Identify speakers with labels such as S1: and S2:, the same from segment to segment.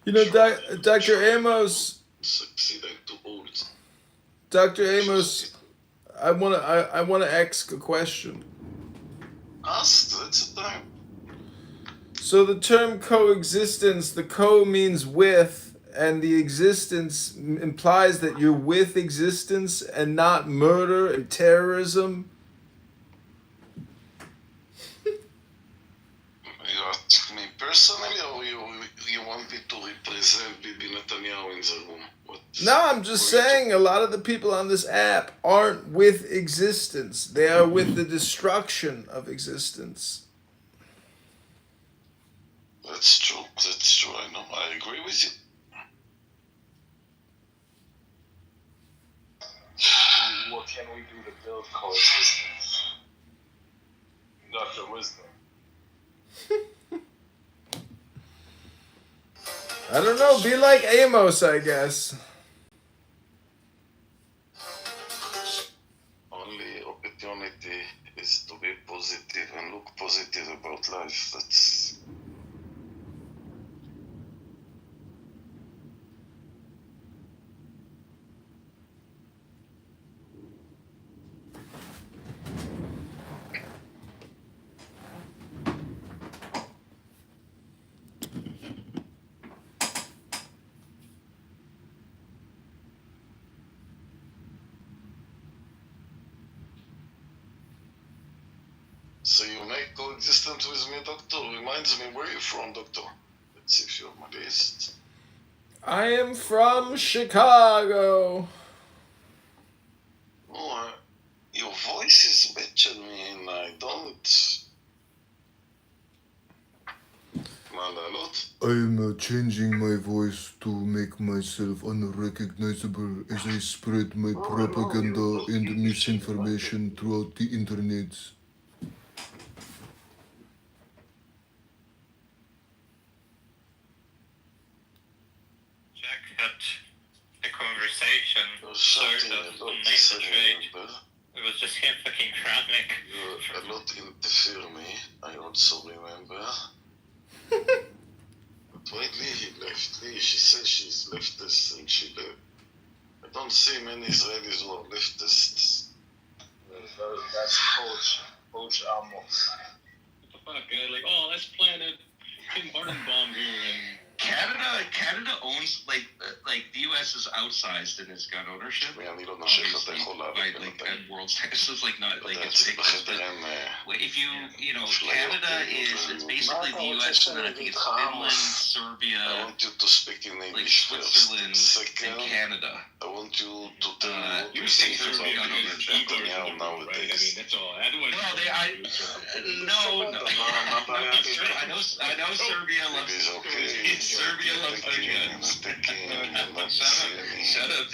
S1: You know,
S2: Sure,
S1: Dr.
S2: sure, I will
S1: Amos,
S2: succeed. I'm too old.
S1: Dr.
S2: Just
S1: Amos,
S2: need to
S1: I wanna ask a question.
S2: ask. That's the time.
S1: So the term coexistence, the co means with, and the existence implies that you're with existence and not murder and terrorism.
S2: You ask me personally, or you want me to represent Bibi Netanyahu in the room? What?
S1: No, I'm just saying a lot of the people on this app aren't with existence. They are with the destruction of existence.
S2: That's true. That's true. I know. I agree with you.
S3: What can we do to build coexistence? Dr. Wisdom.
S1: I don't know, be like Amos, I guess.
S2: Only opportunity is to be positive and look positive about life. That's so you make coexistence with me, doctor. Reminds me, where are you from, doctor? Let's see if you're on my list.
S1: I am from Chicago.
S2: Oh, your voice is better me, and I don't. Malalot.
S1: I am changing my voice to make myself unrecognizable as I spread my propaganda and misinformation throughout the internet.
S4: Jack had a conversation
S2: You're
S4: sort
S2: shouting
S4: of
S2: a lot.
S4: on
S2: Yes, I
S4: the trade.
S2: remember.
S4: It was just him fucking chronic.
S2: You a lot interfere me. I also remember. But why Lee left? Lee, she says she's leftist and she left. I don't see many Israelis who are leftists.
S3: That's Coach Amos.
S4: What the fuck? Like, oh, let's plant a Tim Horton bomb here and Canada owns like the U.S. is outsized in its gun ownership.
S2: אני לא נושך את
S4: Obviously,
S2: יכול
S4: by
S2: להבין
S4: like
S2: בינתיים.
S4: at world standards, it's like not like it's
S2: אצלי
S4: ridiculous. But
S2: בחדר אין...
S4: if you know, Canada is it's basically the U.S. and then I think it's Finland,
S2: I
S4: Serbia,
S2: want you to speak in
S4: like
S2: English
S4: Switzerland,
S2: first.
S4: and
S2: Second,
S4: Canada.
S2: I want you to tell me what
S4: You
S2: you
S4: say
S2: think
S4: Serbia
S2: about
S4: gun ownership.
S2: Netanyahu
S4: Right? I mean,
S2: nowadays.
S4: that's all. Otherwise, no, no. I know Serbia loves
S2: Maybe it's okay.
S4: Serbia loves their guns.
S2: Sticking, you're not saying
S4: Shut up,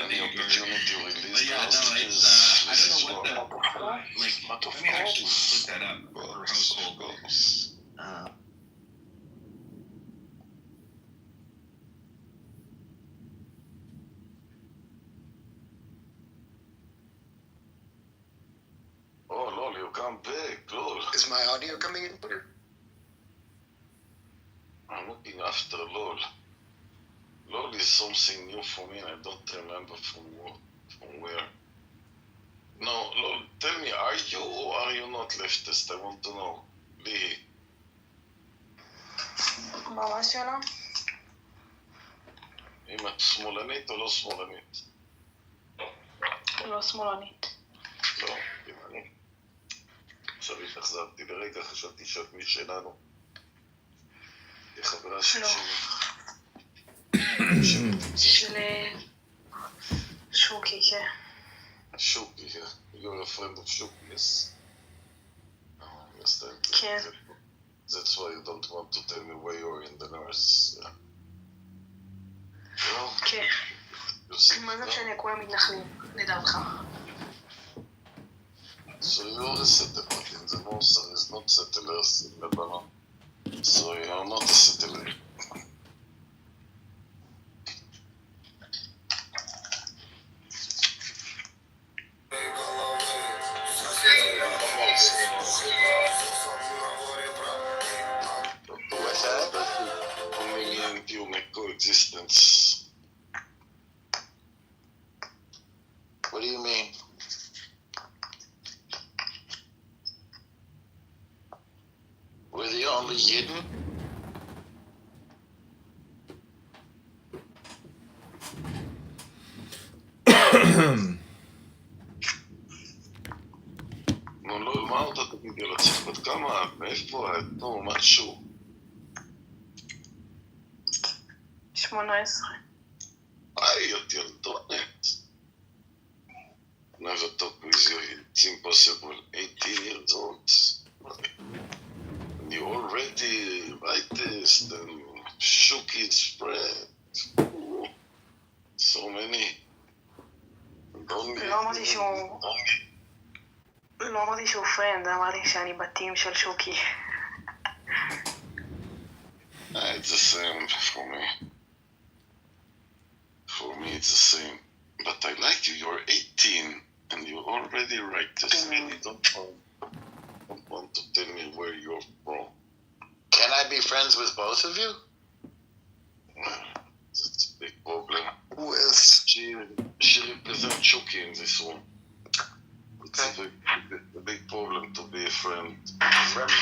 S2: any opportunity to release
S4: But yeah, no,
S2: hostages.
S4: it's I
S2: This is
S4: don't know what the like.
S2: But of
S4: Let me actually
S2: course.
S4: look that up for
S2: Of
S4: household.
S2: course. Oh, lol, you come back, lol.
S5: Is my audio coming in clear?
S2: I'm looking after lol. Lol is something new for me, and I don't remember from where. No, lol, tell me, are you or are you not leftist? I want to know. Lee,
S6: מה השאלה?
S2: אם את שמאלנית או לא שמאלנית?
S6: לא שמאלנית.
S2: לא, ימנית. עכשיו התאכזבתי לרגע, חשבתי שאת משלנו. היא חברה של
S6: לא.
S2: שלי.
S6: של שוקי, כן.
S2: שוקי, you're a friend of שוקי, yes? I understand.
S6: כן.
S2: That's why you don't want to tell me where you're in the nurse. Well,
S6: כן.
S2: you see,
S6: מה זה משנה, כולם מתנחלים, לדעתך.
S2: so you're a settler in the north and is not settlers in Lebanon. So you're not a settler. only Yidden? נו, לא, מה עוד אתה תגיד על עצמך? בת כמה את? מאיפה את? נו, משהו.
S6: 18.
S2: היי, את ילדונת. Never talk with you, it's impossible. 18 years old. And you already rightist and Shuki's friend. Ooh, so many. Don't
S6: לא אמרתי שהוא... לא אמרתי שהוא פרנד, אמרתי שאני בתים של שוקי.
S2: It's the same for me. For me, it's the same. But I like you. You're 18 and you're already righteous. And you don't want to tell me where you're from.
S5: Can I be friends with both of you?
S2: It's a big problem.
S5: Who is?
S2: She represents Shuki in this one. It's
S5: Okay.
S2: a big problem to be a friend.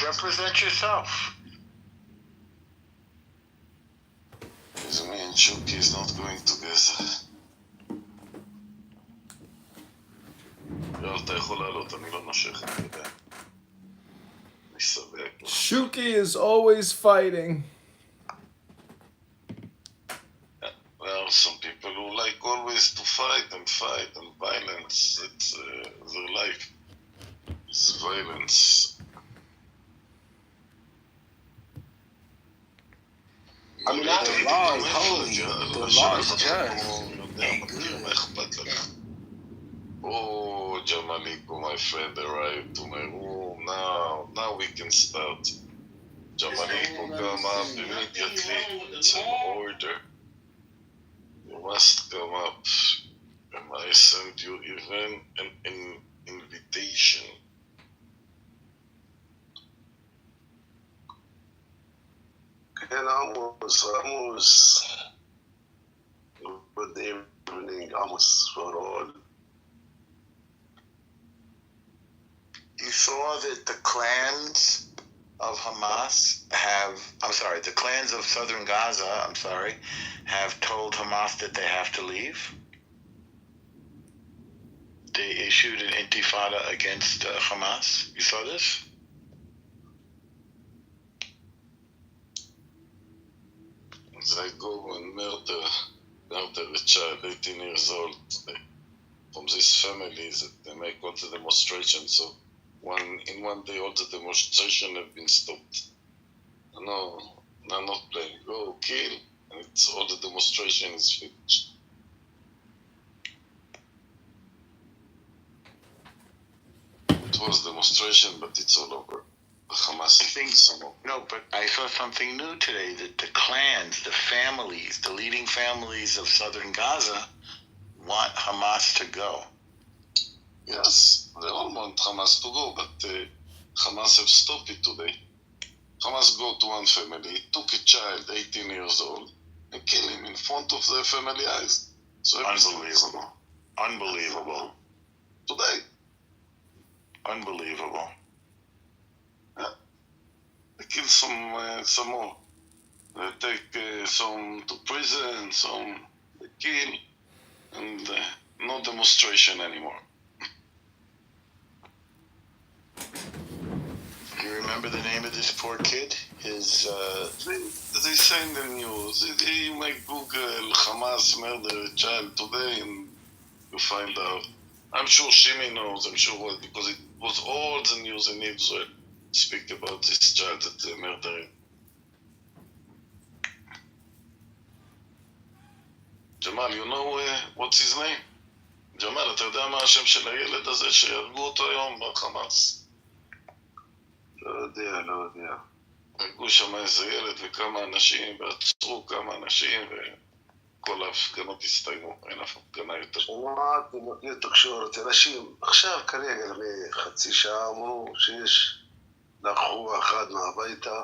S5: Represent yourself.
S2: Because me and Shuki is not going together. יואל, אתה יכול לעלות, אני לא נושך, אני יודע. אני סבק.
S1: Shuki is always fighting.
S2: There are some people who like always to fight and violence. It's their life. It's violence.
S5: I mean, not the law is holy. The law is just.
S2: מה אכפת לך? Oh, Jamaliko, my friend, arrived to my room. Now we can start. Jamaliko, come up immediately. It's an order. You must come up. And I sent you even an invitation.
S7: And Amos, good evening, Amos, for all.
S5: You saw that the clans of Hamas the clans of southern Gaza, have told Hamas that they have to leave. They issued an intifada against Hamas. You saw this?
S2: They go and murder a child, 18 years old, from this family that they make all the demonstration. So in one day all the demonstration have been stopped. No, I'm not playing. Go kill, and it's all the demonstration is finished. It was demonstration, but it's all over. The Hamas
S5: No, but I saw something new today, that the clans, the families, the leading families of southern Gaza want Hamas to go.
S2: Yes, they all want Hamas to go, but Hamas have stopped it today. Hamas go to one family, took a child, 18 years old, and kill him in front of their family eyes. So
S5: Unbelievable. Unbelievable.
S2: Today.
S5: Unbelievable.
S2: They kill some more. They take some to prison, some they kill, and no demonstration anymore.
S5: You remember the name of this poor kid? His,
S2: They say in the news, you make Google Hamas murder a child today and you find out. I'm sure Shimi knows, I'm sure because it was all the news in Israel speak about this child that they murdered. Jamal, you know what's his name? Jamal, אתה יודע מה השם של הילד הזה שהרגו אותו היום בחמאס?
S7: לא יודע.
S2: הרגו שם איזה ילד וכמה אנשים, ועצרו כמה אנשים, וכל ההפגנות הסתיימו, אין אף הפגנה יותר.
S7: שמעתי בכלי תקשורת, אנשים עכשיו כרגע לפני חצי שעה אמרו לקחו אחד מהביתה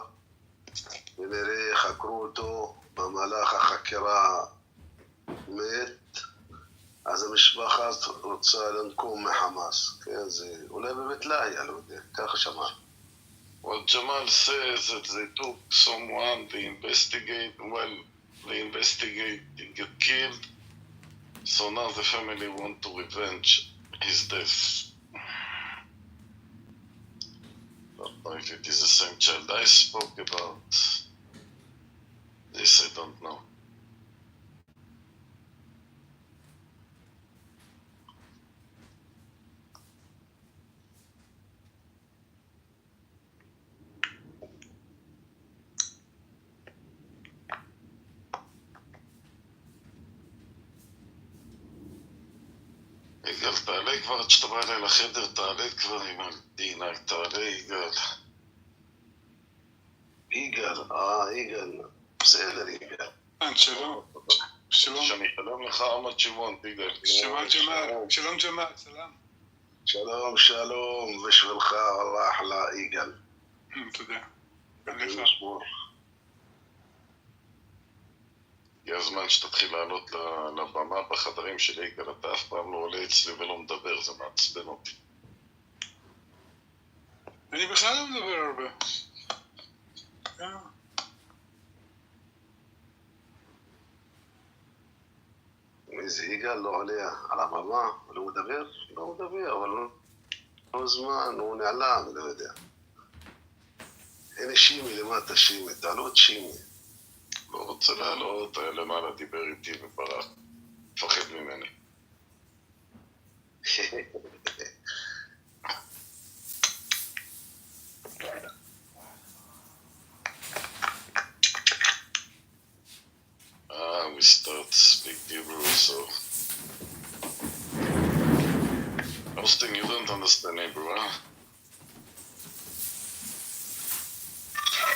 S7: ונראה חקרו אותו במהלך החקירה מת, אז המשפחה רוצה לנקום מחמאס, כן, זה אולי באמת לא היה, לא יודע, ככה שמענו.
S2: What Jamal says that they took someone, they investigate, he get killed, so now the family want to revenge his death. Don't know if it is the same child. I spoke about this, I don't know. יגאל, תעלה כבר עד שאתה בא אליי לחדר, תעלה כבר עם הדינה, תעלה יגאל.
S7: יגאל. בסדר, יגאל.
S8: שלום. שלום.
S2: שאני אשלם לך עמד שמעון, יגאל.
S8: שלום ג'מאל. שלום ג'מאל, סלאם.
S7: שלום, בשבילך, אללה אחלה, יגאל.
S8: תודה.
S2: הגיע הזמן שתתחיל לעלות לבמה בחדרים שלי, יגאל, אתה אף פעם לא עולה אצלי ולא מדבר, זה מעצבן אותי.
S8: אני בכלל לא מדבר הרבה.
S7: איזה יגאל לא עולה על הבמה, הוא לא מדבר, אבל לא זמן, הוא נעלם, לא יודע. הנה שימי למטה, שימי, תעלו את שימי.
S2: לא רוצה לעלות, היה למעלה דיבר איתי וברח. מפחד ממני. We start to speak Hebrew, so... Austin, you don't understand Hebrew, huh?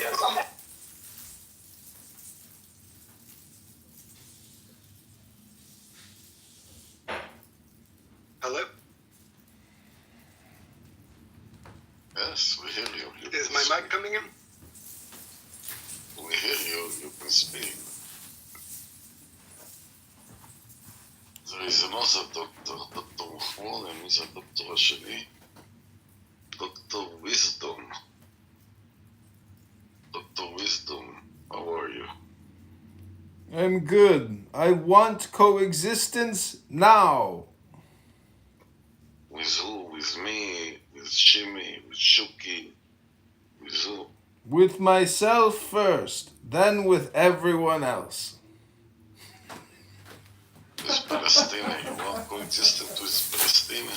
S3: Yes.
S9: Hello?
S2: Yes, we hear you.
S9: Is my mic coming in?
S2: We hear you, you can speak. There is another doctor, Dr. Mahmoud, is a doctor השני, Dr. Wisdom. Dr. Wisdom, how are you?
S1: I'm good. I want coexistence now.
S2: With who? With me? With Shimi? With Shuki? With who?
S1: With myself first, then with everyone else.
S2: With Palestine. You want coexistence with Palestine?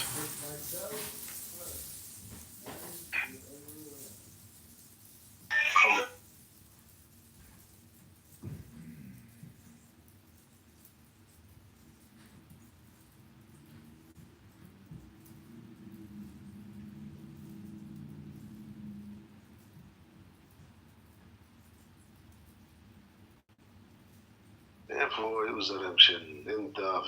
S7: איפה היוזרים של לינדה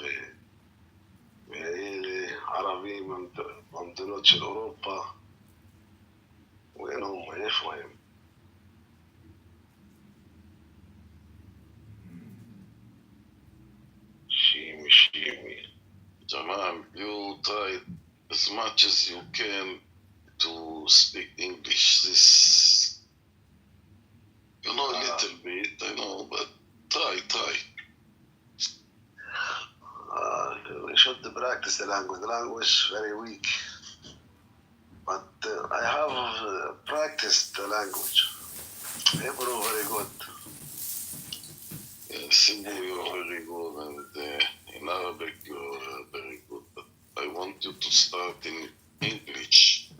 S7: ואלה ערבים במדינות של אירופה? וين هم? איפה הם? שימי.
S2: Jamal, you try as much as you can to speak English. This, you know, a little bit, I know, but try.
S7: We should practice the language. The language is very weak. But I have practiced the language. Hebrew very good.
S2: Yes, Hebrew you're very good, and in Arabic you're very good. But I want you to start in English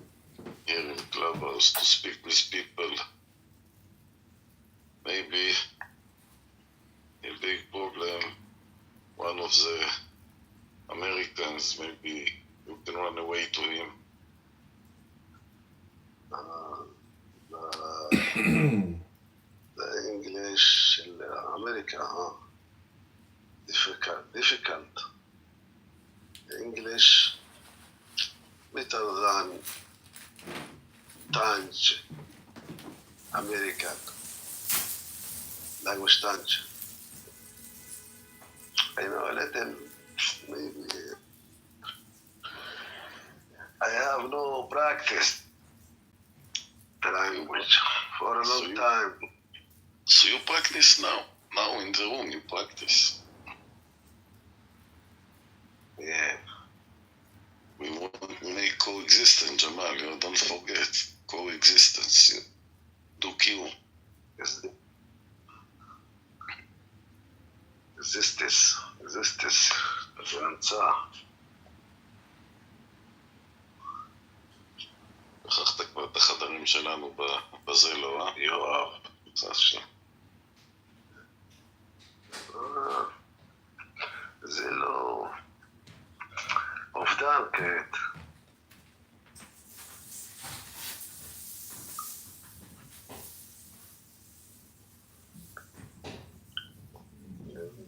S2: here in Clubhouse to speak with people. Maybe a big problem. One of the Americans, maybe you can run away to him.
S7: The English in America, difficult. English better than Tange, American language Tange. I know a little, maybe. I have no practice. the language for a long time.
S2: So you practice now. Now in the room you practice.
S7: Yeah.
S2: We want to make coexistence, Jamal. You don't forget coexistence. You do Q.
S7: Existence. זה המצאה.
S2: שכחת כבר את החדרים שלנו בזה, לא, יואב? זה שם.
S7: זה לא... אובדן כעת.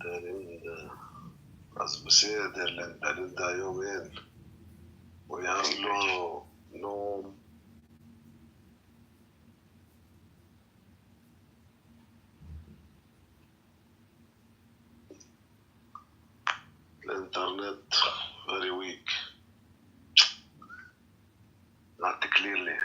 S7: לינדה. אז בסדר, לינדה היום אין. הוא יעם לא... Internet very weak. Not clearly.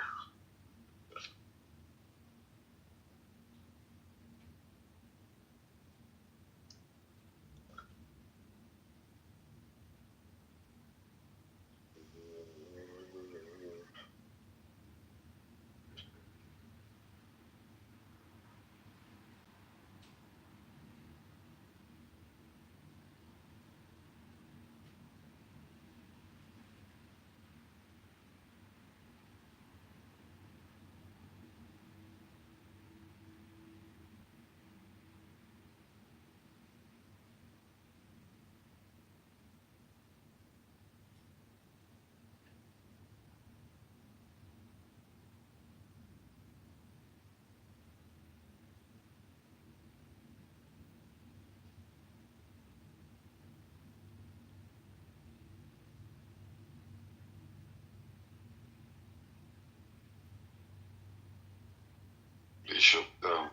S2: בישופ,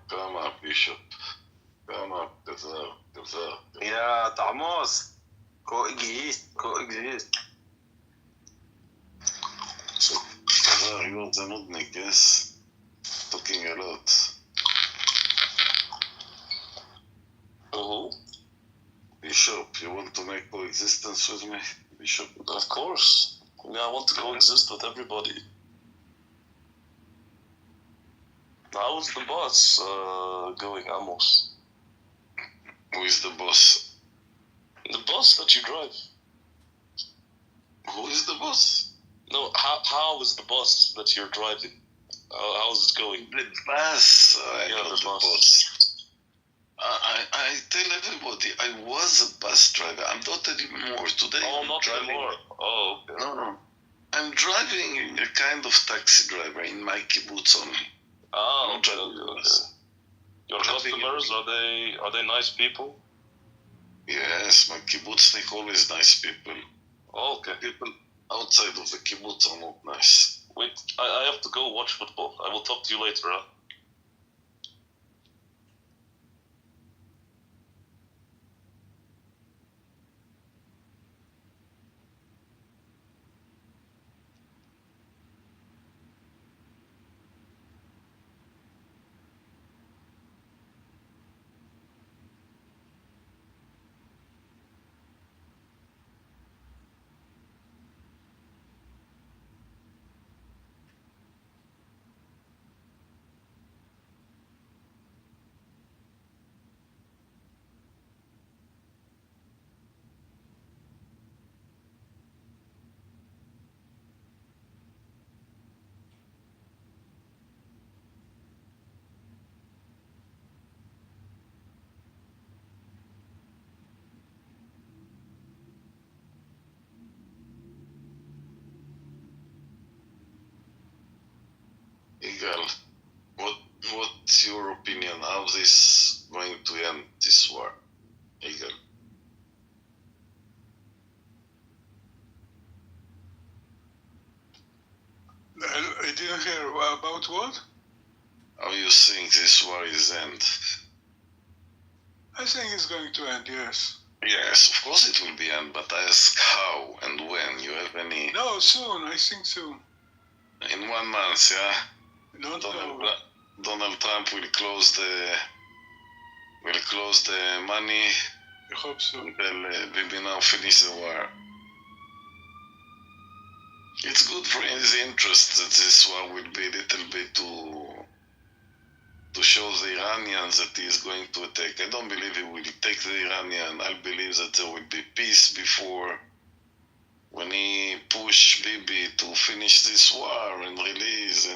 S2: כמה בישופ, כמה כזר.
S5: יא תעמוס, coexist.
S2: So, כזר, you're the nudnik, yes? Talking a lot.
S9: Who?
S2: Bishop, you want to make coexistence with me? Bishop?
S9: Of course. Yeah, I want to coexist with everybody. How is the boss going, Amos?
S2: Who is the boss?
S9: The boss that you drive.
S2: Who is the boss?
S9: No, how is the bus that you're driving? How's it going?
S2: The bus.
S9: Yeah, the bus.
S2: I tell everybody I was a bus driver. I'm not anymore today.
S9: Oh,
S2: I'm
S9: not
S2: driving.
S9: anymore. Oh, okay.
S2: No. I'm driving a kind of taxi driver in my kibbutz only.
S9: Ah,
S2: okay.
S9: Your customers, are they nice people?
S2: Yes, my kibbutznik always nice people.
S9: Oh, okay.
S2: People outside of the kibbutz are not nice.
S9: Wait, I have to go watch football. I will talk to you later, huh?
S2: Igal, what's your opinion? How this going to end this war? Igal.
S8: I didn't hear about what?
S2: How you think this war is end?
S8: I think it's going to end, yes.
S2: Yes, of course it will be end, but I ask how and when. You have any...
S8: No, soon, I think soon.
S2: In 1 month, yeah?
S8: Don't
S2: Donald,
S8: know.
S2: Donald Trump will close the money
S8: I hope so.
S2: until Bibi now finish the war. It's good for his interest that this war will be a little bit to show the Iranians that he is going to attack. I don't believe he will take the Iranian. I believe that there will be peace before, when he push Bibi to finish this war and release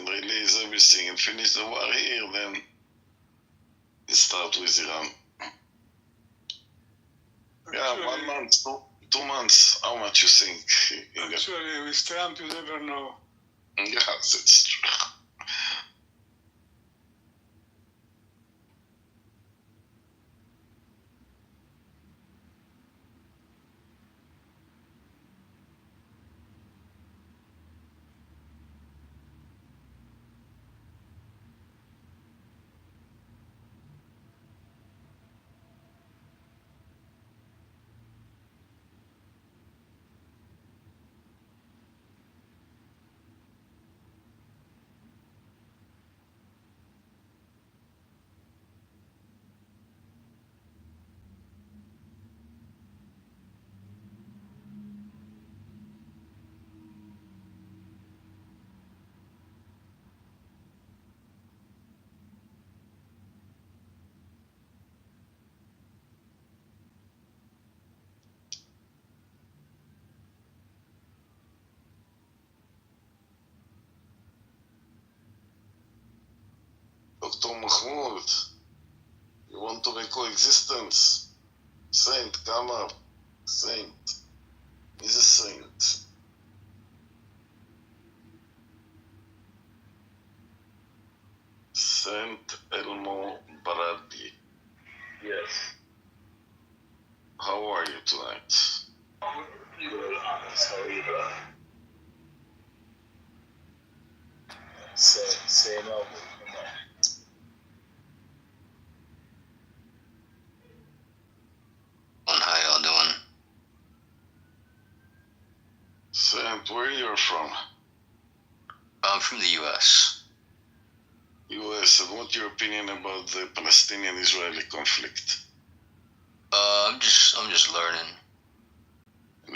S2: everything and finish the war here, then he start with Iran. Yeah, 1 month, 2 months. How much you think?
S8: Actually, with Trump, you never know.
S2: Yeah, that's true. Dr. Mahmoud, you want to make coexistence? Saint, come up. Saint. He's a saint. Saint Elmo Baradi.
S3: Yes.
S2: How are you tonight?
S3: Good, honest. How are you, bro? Say no.
S10: How y'all doing?
S2: Saint, where you're from?
S10: I'm from the U.S.
S2: US, and what's your opinion about the Palestinian-Israeli conflict?
S10: I'm just learning.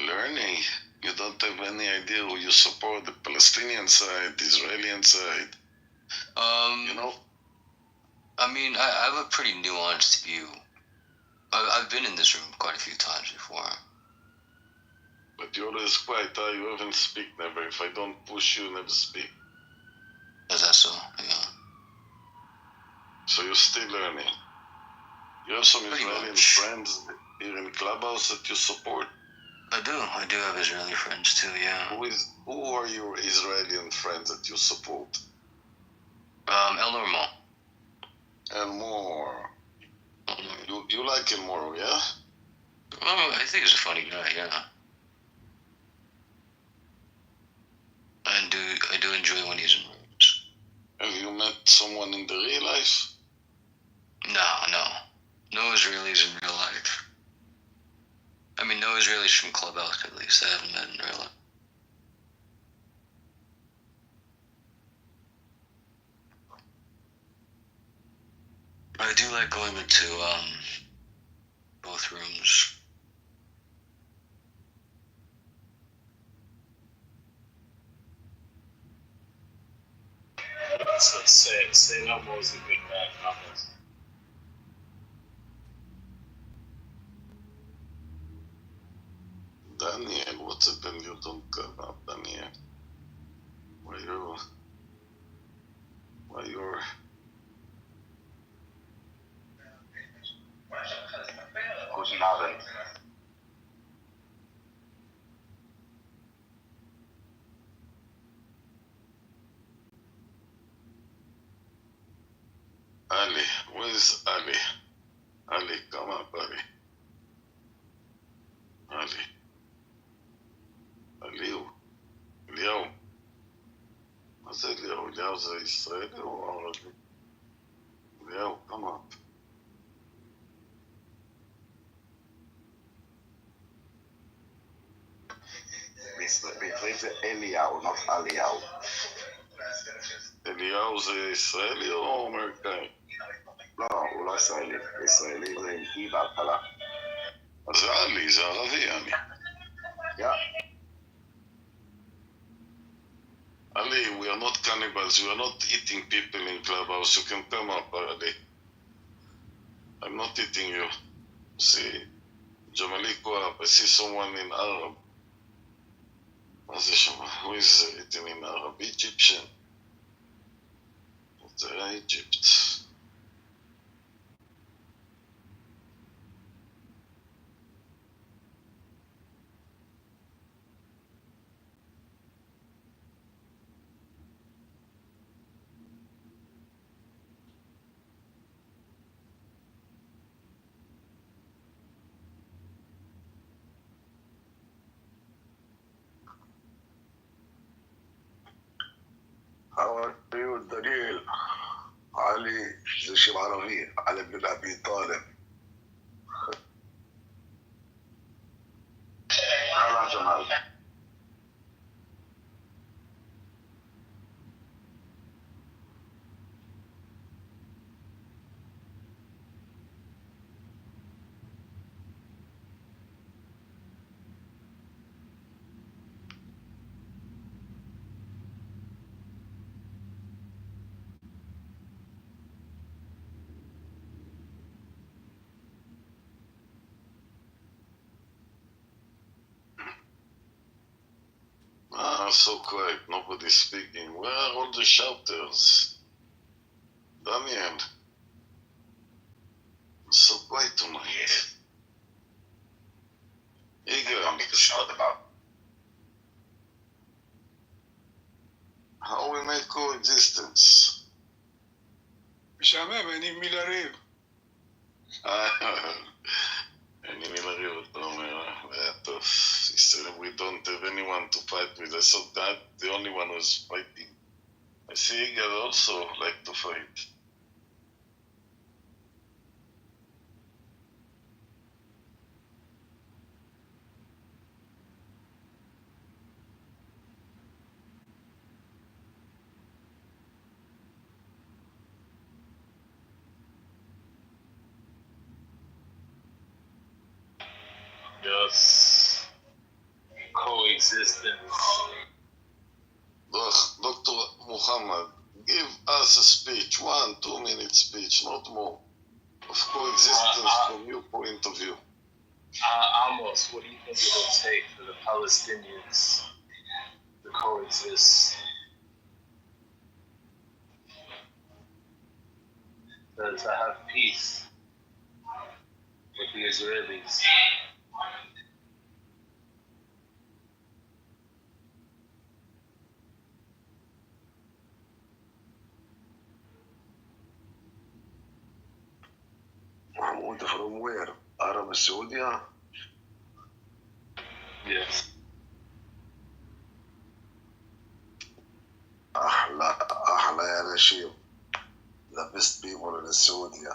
S2: Learning? You don't have any idea who you support, the Palestinian side, the Israeli side? You know?
S10: I mean, I have a pretty nuanced view. I've been in this room quite a few times before.
S2: But you're always quiet, you haven't speak never. If I don't push you, never speak.
S10: Is that so? Yeah.
S2: So you're still learning. You have some
S10: Pretty
S2: Israeli
S10: much.
S2: friends here in Clubhouse that you support?
S10: I do have Israeli friends too, yeah.
S2: Who are your Israeli friends that you support?
S10: Elnor Mo.
S2: Elmore. You like Elmore, yeah?
S10: I think he's a funny guy, yeah. I do enjoy when he's in rooms.
S2: Have you met someone in the real life?
S10: No Israelis in real life. I mean, no Israelis from Clubhouse, at least. I haven't met in real life. I do like going into both rooms.
S3: So say no more is a good man. Honest.
S2: Daniel, what's it when you don't come up, Daniel? Why you're
S5: Guten Abend.
S2: Ali? Where's Ali? Ali, come up, Ali. Ali. אליהו. מה זה אליהו? אליהו זה ישראלי או ערבי? אליהו, come up.
S5: It's Eliyahu, not Aliyahu.
S2: אליהו זה ישראלי או אמריקאי?
S7: לא, הוא לא ישראלי. ישראלי זה עם אי בהתחלה.
S2: אז זה עלי, זה ערבי עלי. Ali, we are not cannibals, we are not eating people in clubhouse. You can come up, Ali. I'm not eating you. See, Jamali go up. I see someone in Arab. Who is eating in Arab? Egyptian. What's Egypt?
S7: How are you, Daniel? علي زي شيء عربي، علي بن أبي طالب. هلا جمال.
S2: So quiet, nobody's speaking. Where are all the shouters? Daniel. So quiet tonight. Igor, how we make coexistence?
S8: משעמם, אין עם מי לריב.
S2: אני מלריב, אתה אומר, היה טוב. He said we don't have anyone to fight with. I thought that the only one was fighting. I see Igor also like to fight.
S3: Just coexistence.
S2: Dr. Muhammad, give us a speech, 1-2 minute speech, not more, of coexistence from your point of view.
S3: Amos, what do you think it will take for the Palestinians to coexist? To have peace with the Israelis.
S7: Mahmoud from where? Arab Saudi?
S3: Yes.
S7: أحلى يا رشيد. The best people in Saudi.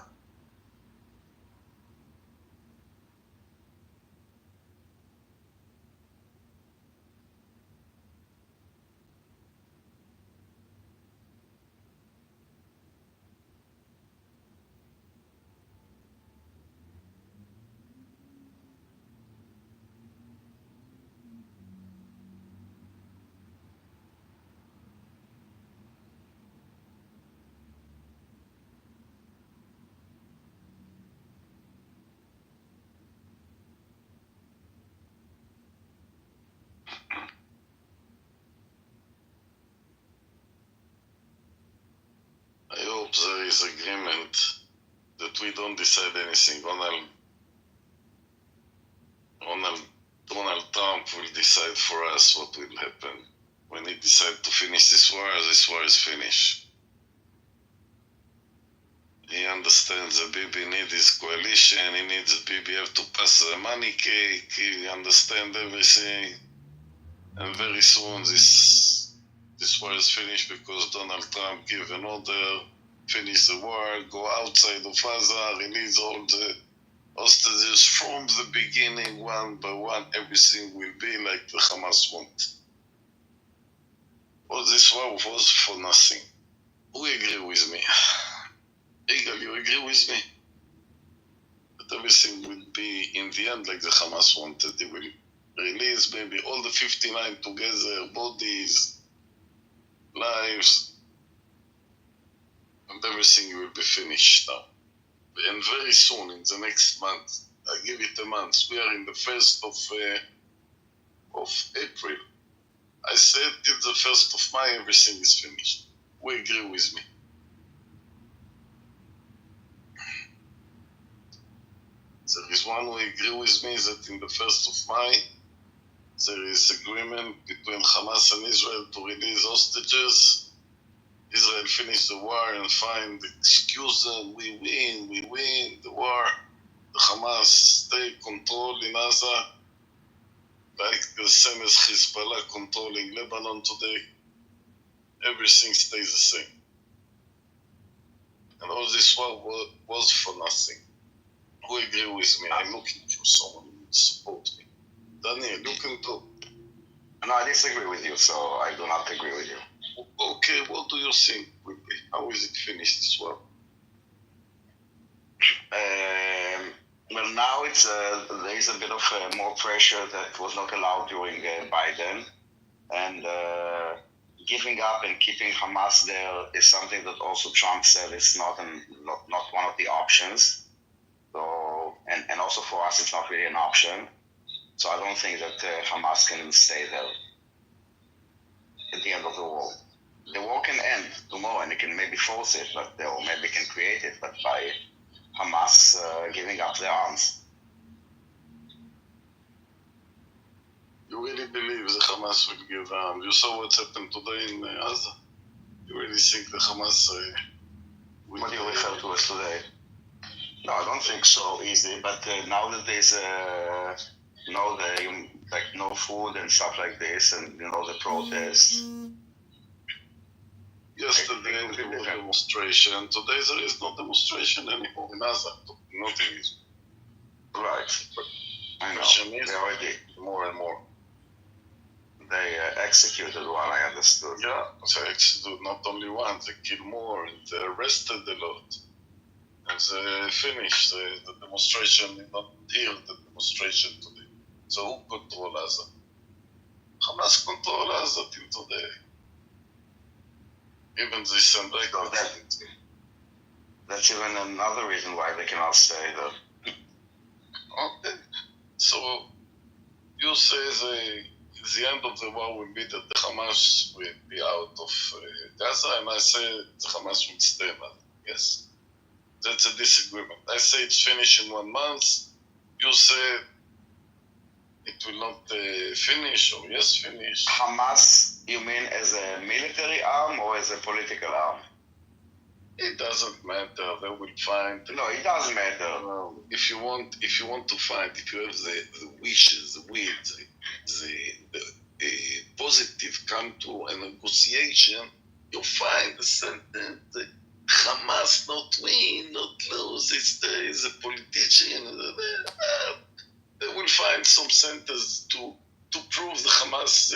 S2: I hope there is agreement that we don't decide anything. Donald Trump will decide for us what will happen. When he decides to finish this war is finished. He understands that Bibi needs his coalition, he needs Bibi have to pass the money cake, he understands everything. And very soon this war is finished because Donald Trump gave an order, finish the war, go outside of Gaza, release all the hostages from the beginning, one by one, everything will be like the Hamas want. All this war was for nothing. who agree with me? Eagle, you agree with me? That everything will be in the end like the Hamas wanted. They will release maybe all the 59 together, bodies, lives, and everything will be finished now. And very soon, in the next month, I give it a month. We are in the 1st of April. I said till the 1st of May, everything is finished. Who agree with me? There is one who agree with me that in the 1st of May, there is agreement between Hamas and Israel to release hostages. Israel finish the war and find excuses. We win the war. The Hamas take control in Gaza, like the same as Hezbollah controlling Lebanon today. Everything stays the same. And all this war was for nothing. Who agree with me? I'm looking for someone who will support me. Daniel, you can talk.
S5: No, I disagree with you, so I do not agree with you.
S2: Okay, what do you think will be? How is it finished this war?
S5: Well, now there is a bit of more pressure that was not allowed during Biden, and giving up and keeping Hamas there is something that also Trump said is not one of the options. So, and also for us, it's not really an option. So I don't think that Hamas can stay there at the end of the war. The war can end tomorrow, and it can maybe force it, or maybe can create it, but by Hamas giving up their arms.
S2: You really believe the Hamas will give arms? You saw what happened today in Gaza? You really think the Hamas will...
S5: What do you refer to as today? No, I don't think so easy, but now that there's no food and stuff like this, and the protests.
S2: Yesterday there was a demonstration. Today there is no demonstration anymore in Gaza. Nothing is.
S5: Right. I know.
S2: Is,
S5: they already
S2: more and more.
S5: They executed one, I understood.
S2: Yeah, they executed not only one, they killed more, and they arrested a lot. And they finished the demonstration. Did not hear the demonstration today. So who control Gaza? Hamas control Gaza till today. Even they send back.
S5: So that's even another reason why they cannot stay there.
S2: Okay. So you say the end of the war will be that the Hamas will be out of Gaza, and I say the Hamas will stay there. Yes. That's a disagreement. I say it's finished in 1 month. You say it will not finish, or yes, finish.
S5: Hamas, you mean as a military arm or as a political arm?
S2: It doesn't matter. They will find.
S5: No, it doesn't matter.
S2: If you want to find, if you have the wishes, the will, the positive come to a negotiation, you find the sentence. Hamas not win, not lose. It's a politician. They will find some sentence to prove the Hamas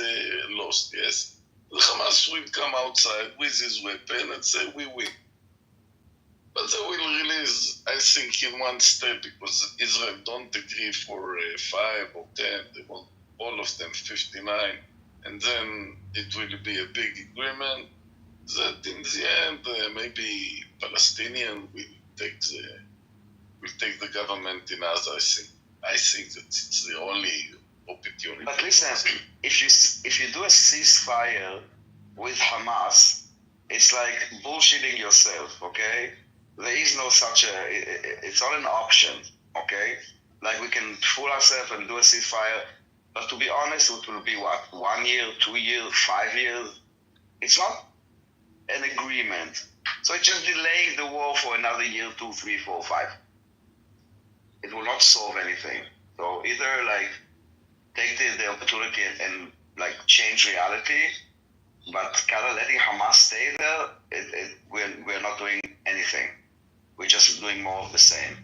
S2: lost. Yes, the Hamas will come outside with his weapon and say we win. But they will release, I think, in one step, because Israel don't agree for 5 or 10. They want all of them 59, and then it will be a big agreement. That in the end, maybe Palestinian will take the government in Gaza. I think that it's the only opportunity.
S5: But listen, if you do a ceasefire with Hamas, it's like bullshitting yourself. Okay, there is no such it's not an option. Okay, like we can fool ourselves and do a ceasefire, but to be honest, it will be what, 1 year, 2 years, 5 years. It's not an agreement. So it's just delaying the war for another year, 2, 3, 4, 5. It will not solve anything. So either like take the opportunity and like change reality, but kind of letting Hamas stay there, we're not doing anything. We're just doing more of the same.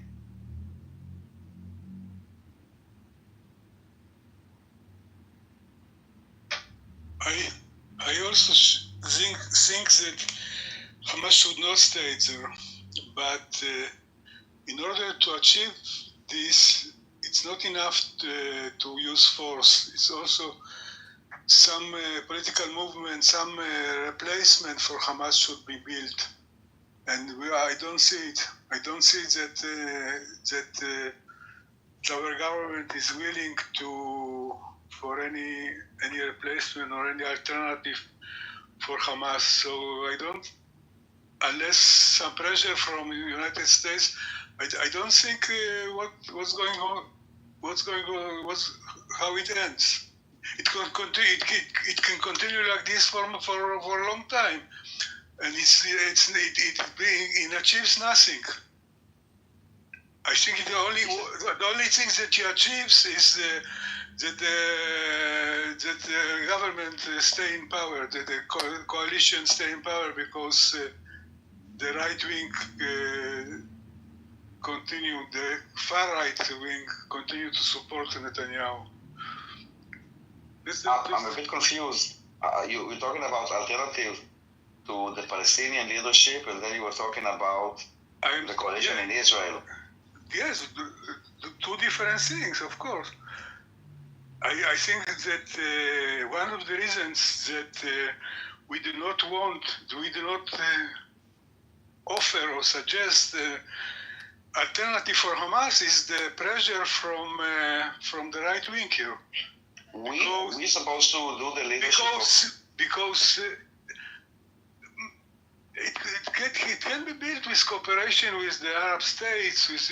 S8: I also think that Hamas should not stay there. But in order to achieve this, it's not enough to use force. It's also some political movement, some replacement for Hamas should be built. And I don't see it. I don't see that our government is willing for any replacement or any alternative for Hamas. So I don't, unless some pressure from the United States, I don't think what's going on, how it ends. It can continue. It can continue like this for a long time, and it achieves nothing. I think the only thing that it achieves is that the government stay in power, that the coalition stay in power, because the right wing the far right wing continue to support Netanyahu.
S5: I'm a bit confused. You're talking about alternative to the Palestinian leadership, and then you were talking about the coalition in Israel.
S8: Yes, the two different things, of course. I think that one of the reasons that we do not offer or suggest alternative for Hamas is the pressure from the right wing here.
S5: We're supposed to do the leadership
S8: because it can be built with cooperation with the Arab states, with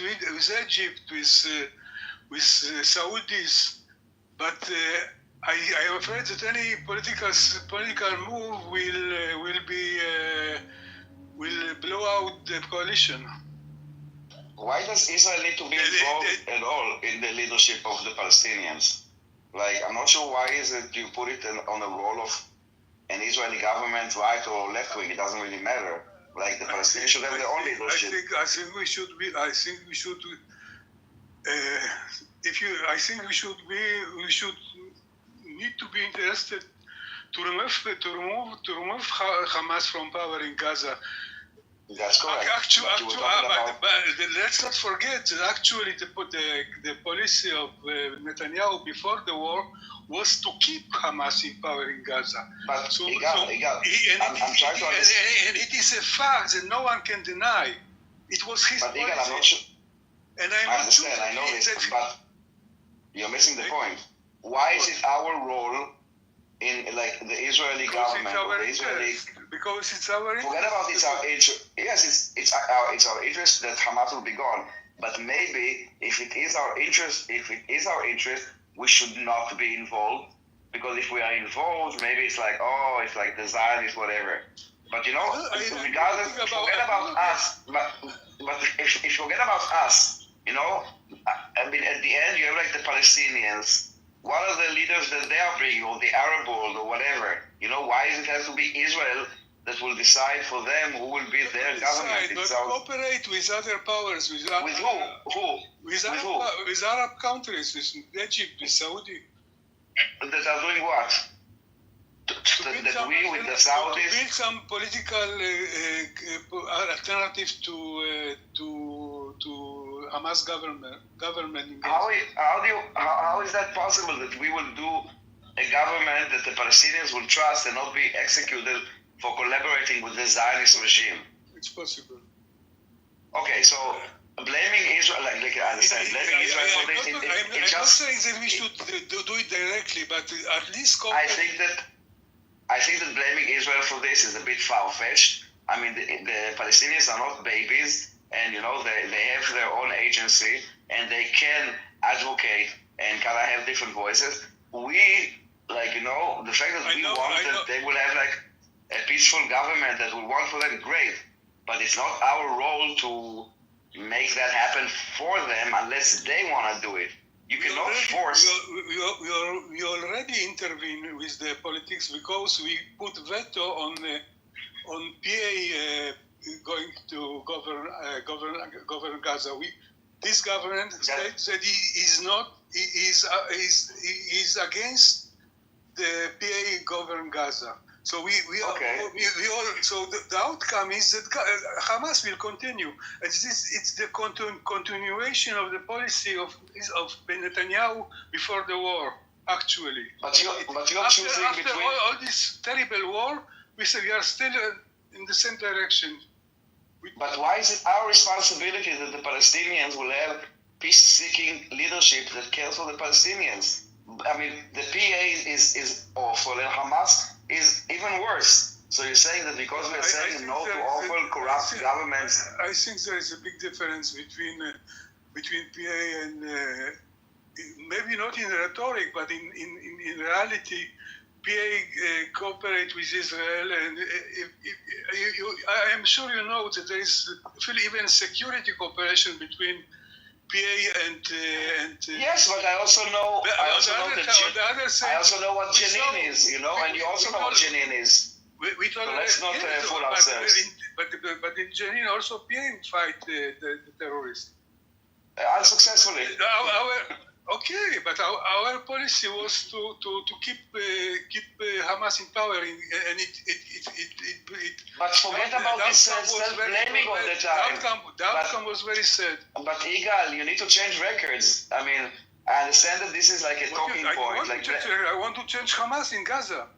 S8: Egypt, with Saudis, but I am afraid that any political move will blow out the coalition.
S5: Why does Israel need to be involved at all in the leadership of the Palestinians? Like, I'm not sure why is it you put it on the role of an Israeli government, right or left wing. It doesn't really matter. Like, the Palestinians should have their own leadership.
S8: I think we should be. I think we should. We should need to be interested to remove Hamas from power in Gaza.
S5: That's correct.
S8: But let's not forget that actually the policy of Netanyahu before the war was to keep Hamas in power in Gaza.
S5: But I'm trying to understand.
S8: And it is a fact that no one can deny. It was his policy.
S5: I'm not sure.
S8: And
S5: I understand. I know this, but you're missing the point. Why is it our role in the Israeli government or the Israeli?
S8: Because it's our interest.
S5: Forget about it's our interest. Yes, it's our interest that Hamas will be gone. But maybe if it is our interest, we should not be involved. Because if we are involved, maybe it's like the Zionists, whatever. But regardless, forget about us. But if you forget about us, I mean, at the end you have the Palestinians. What are the leaders that they are bringing, or the Arab world, or whatever? Why does it have to be Israel that will decide for them who will be their government?
S8: But cooperate with other powers. With
S5: who?
S8: With Arab countries, with Egypt, with Saudi.
S5: That are doing what? That we with the Saudis?
S8: To build some political alternative to Hamas government.
S5: How is that possible that we will do a government that the Palestinians will trust and not be executed for collaborating with the Zionist regime?
S8: It's possible.
S5: Okay, so blaming Israel, I understand, blaming Israel for this.
S8: I'm not saying that we should do it directly, but at least cooperate.
S5: I think that blaming Israel for this is a bit far-fetched. I mean, the Palestinians are not babies. And they have their own agency, and they can advocate and kind of have different voices. We, the fact that we want that they will have a peaceful government that we want for them, great. But it's not our role to make that happen for them unless they want to do it. You cannot force.
S8: We already intervene with the politics because we put veto on PA. Going to govern Gaza. This government states that he is against the PA govern Gaza. So we all so the outcome is that Hamas will continue. It's the continuation of the policy of Netanyahu before the war. Actually,
S5: But you're
S8: after
S5: choosing between.
S8: all this terrible war, we are still in the same direction.
S5: But why is it our responsibility that the Palestinians will have peace-seeking leadership that cares for the Palestinians? I mean, the PA is awful, and Hamas is even worse. So you're saying that because we're saying no to awful, corrupt governments?
S8: I think there is a big difference between PA and maybe not in rhetoric, but in reality. PA cooperate with Israel, and I am sure you know that there is even security cooperation between PA and
S5: yes, but I also know. I also know what Jenin is, you know, and you also know what Jenin is. So let's not fool ourselves.
S8: But in Jenin also PA fight the terrorists.
S5: Unsuccessfully.
S8: Okay, but our policy was to keep Hamas in power, and it.
S5: But forget about this self-blaming all the time.
S8: The outcome was very sad.
S5: But Igal, you need to change records. I mean, I understand that this is like a talking point.
S8: I want to change Hamas in Gaza.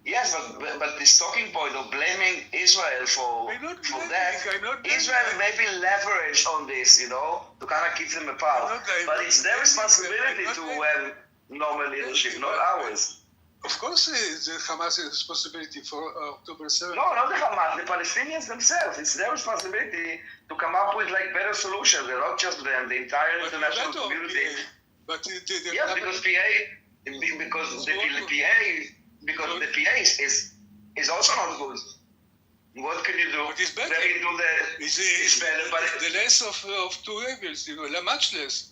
S5: Yes, but this talking point of blaming Israel for that, Israel may be leveraged on this, you know, to kind of keep them apart. But it's their responsibility to have normal leadership, not ours.
S8: Of course, the Hamas is responsibility for October 7th.
S5: No, not the Hamas, the Palestinians themselves. It's their responsibility to come up with like better solutions. They're not just them, the entire international community.
S8: But
S5: yes, because the PA is also not good. What can you do?
S8: What is better?
S5: It's better, but
S8: the less of two evils, much less.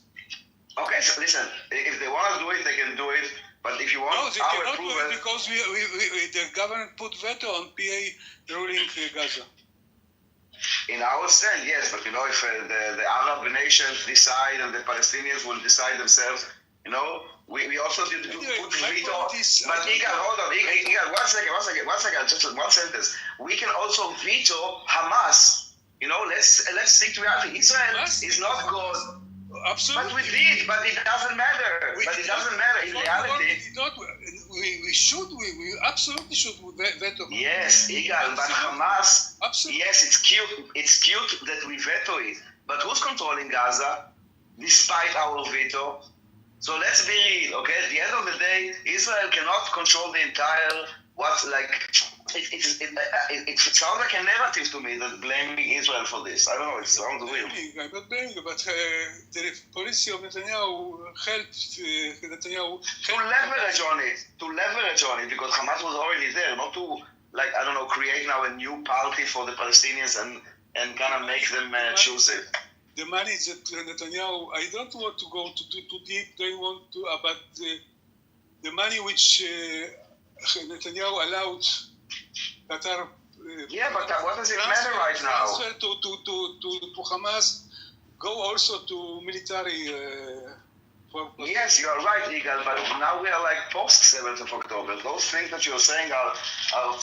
S5: Okay, so listen, if they want to do it, they can do it. But if you want
S8: no, they
S5: our
S8: cannot
S5: approval,
S8: do it because the government put veto on PA ruling Gaza.
S5: In our stand, yes, but you know, if the Arab nations decide and the Palestinians will decide themselves, you know, we also did put veto. But Igal, hold on, Igal, one second, just one sentence. We can also veto Hamas. You know, let's stick to reality. Israel is not God.
S8: Absolutely.
S5: But we did, but it doesn't matter. In reality.
S8: We absolutely should veto.
S5: Yes, Igal, but Hamas,
S8: absolutely.
S5: Yes, it's cute that we veto it. But who's controlling Gaza, despite our veto? So let's be real, okay? At the end of the day, Israel cannot control the entire, it sounds like a narrative to me that's blaming Israel for this. I don't know, it sounds weird.
S8: I'm not blaming, but the policy of Netanyahu helped Netanyahu.
S5: To leverage on it, because Hamas was already there, not to, create now a new party for the Palestinians and kind of make them choose it.
S8: The money that Netanyahu, I don't want to go too deep, but the money which Netanyahu allowed Qatar.
S5: But what does it matter right now?
S8: Transfer to Hamas, go also to military.
S5: Yes, you are right, Igal, but now we are like post 7th of October. Those things that you're saying are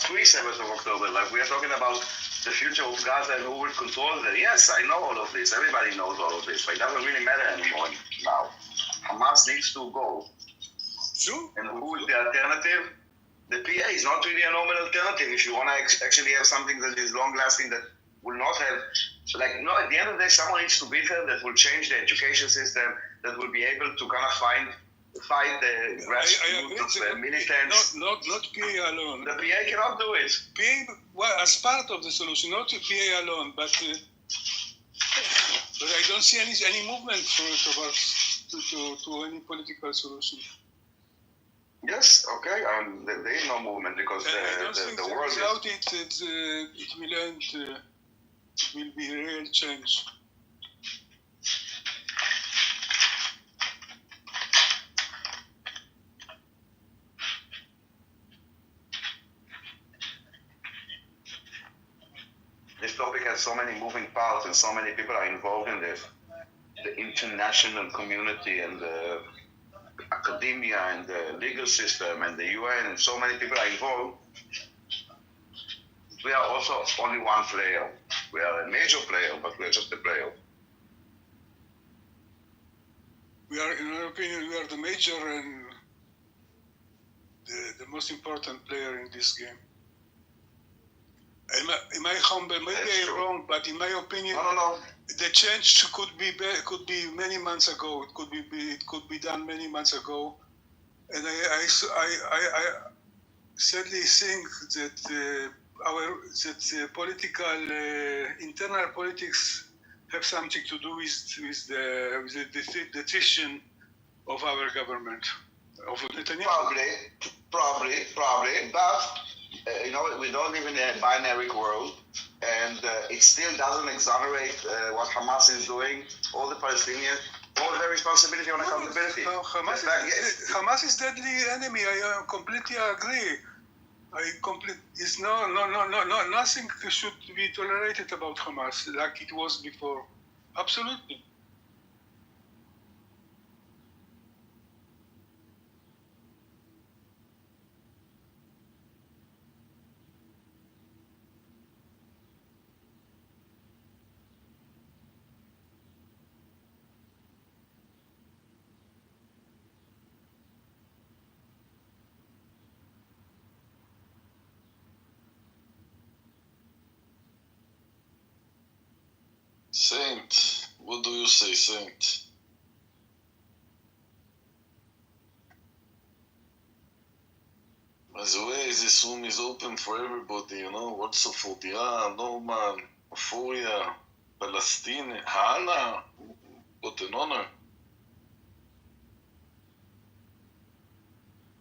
S5: pre-7th of October. Like we are talking about the future of Gaza and who will control it. Yes, I know all of this. Everybody knows all of this, but it doesn't really matter anymore now. Hamas needs to go.
S8: True.
S5: And who is the alternative? The PA is not really a normal alternative. If you want to actually have something that is long-lasting, that will not have, at the end of the day, someone needs to be there that will change the education system, that will be able to kind of fight the grassroots, the militants.
S8: Not PA alone.
S5: The PA cannot do it.
S8: PA, as part of the solution, not PA alone, but I don't see any movement towards to any political solution.
S5: Yes, okay, there is no movement because the world is...
S8: Without it will end, it will be real change.
S5: This topic has so many moving parts and so many people are involved in this. The international community and academia and the legal system and the UN and so many people are involved, we are also only one player. We are a major player, but we are just a player.
S8: We are, in my opinion, we are the major and the most important player in this game. In my humble, maybe I'm wrong, but in my opinion,
S5: No.
S8: the change could be many months ago. It could be done many months ago, and I sadly think that political internal politics have something to do with the decision of our government of Netanyahu.
S5: Probably, but we don't live in a binary world, and it still doesn't exonerate what Hamas is doing. All the Palestinians, all their responsibility on accountability.
S8: Hamas is deadly enemy. I completely agree. It's nothing should be tolerated about Hamas like it was before. Absolutely.
S2: Saint, what do you say, Saint? By the way, this room is open for everybody, also for Dira, Norman, Euphoria, Palestine, Hannah. What an honor.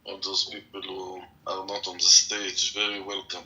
S2: All those people who are not on the stage, very welcome.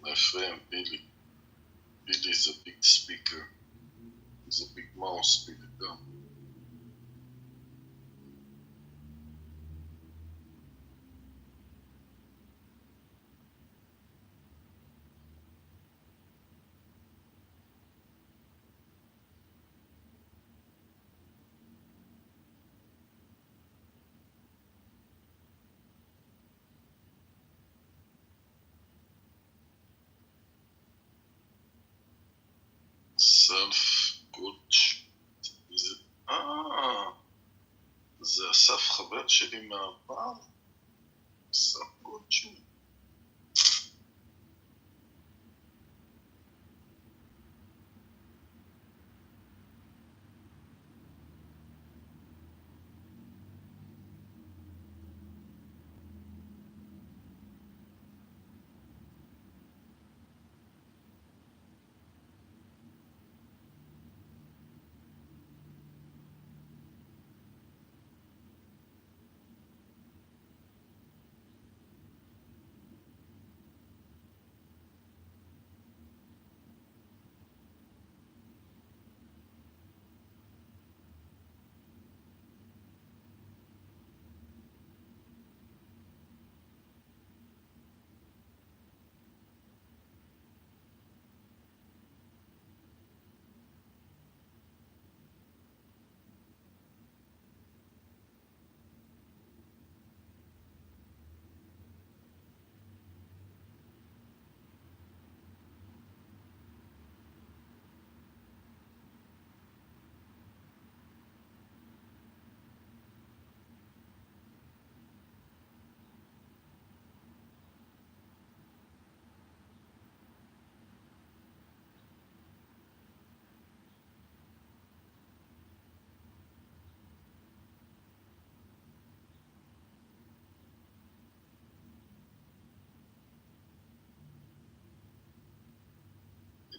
S2: My friend Billy. Billy is a big speaker. He's a big mouth speaker. סלף קודש. זה אסף חבר שלי מהעבר? אסף קודש.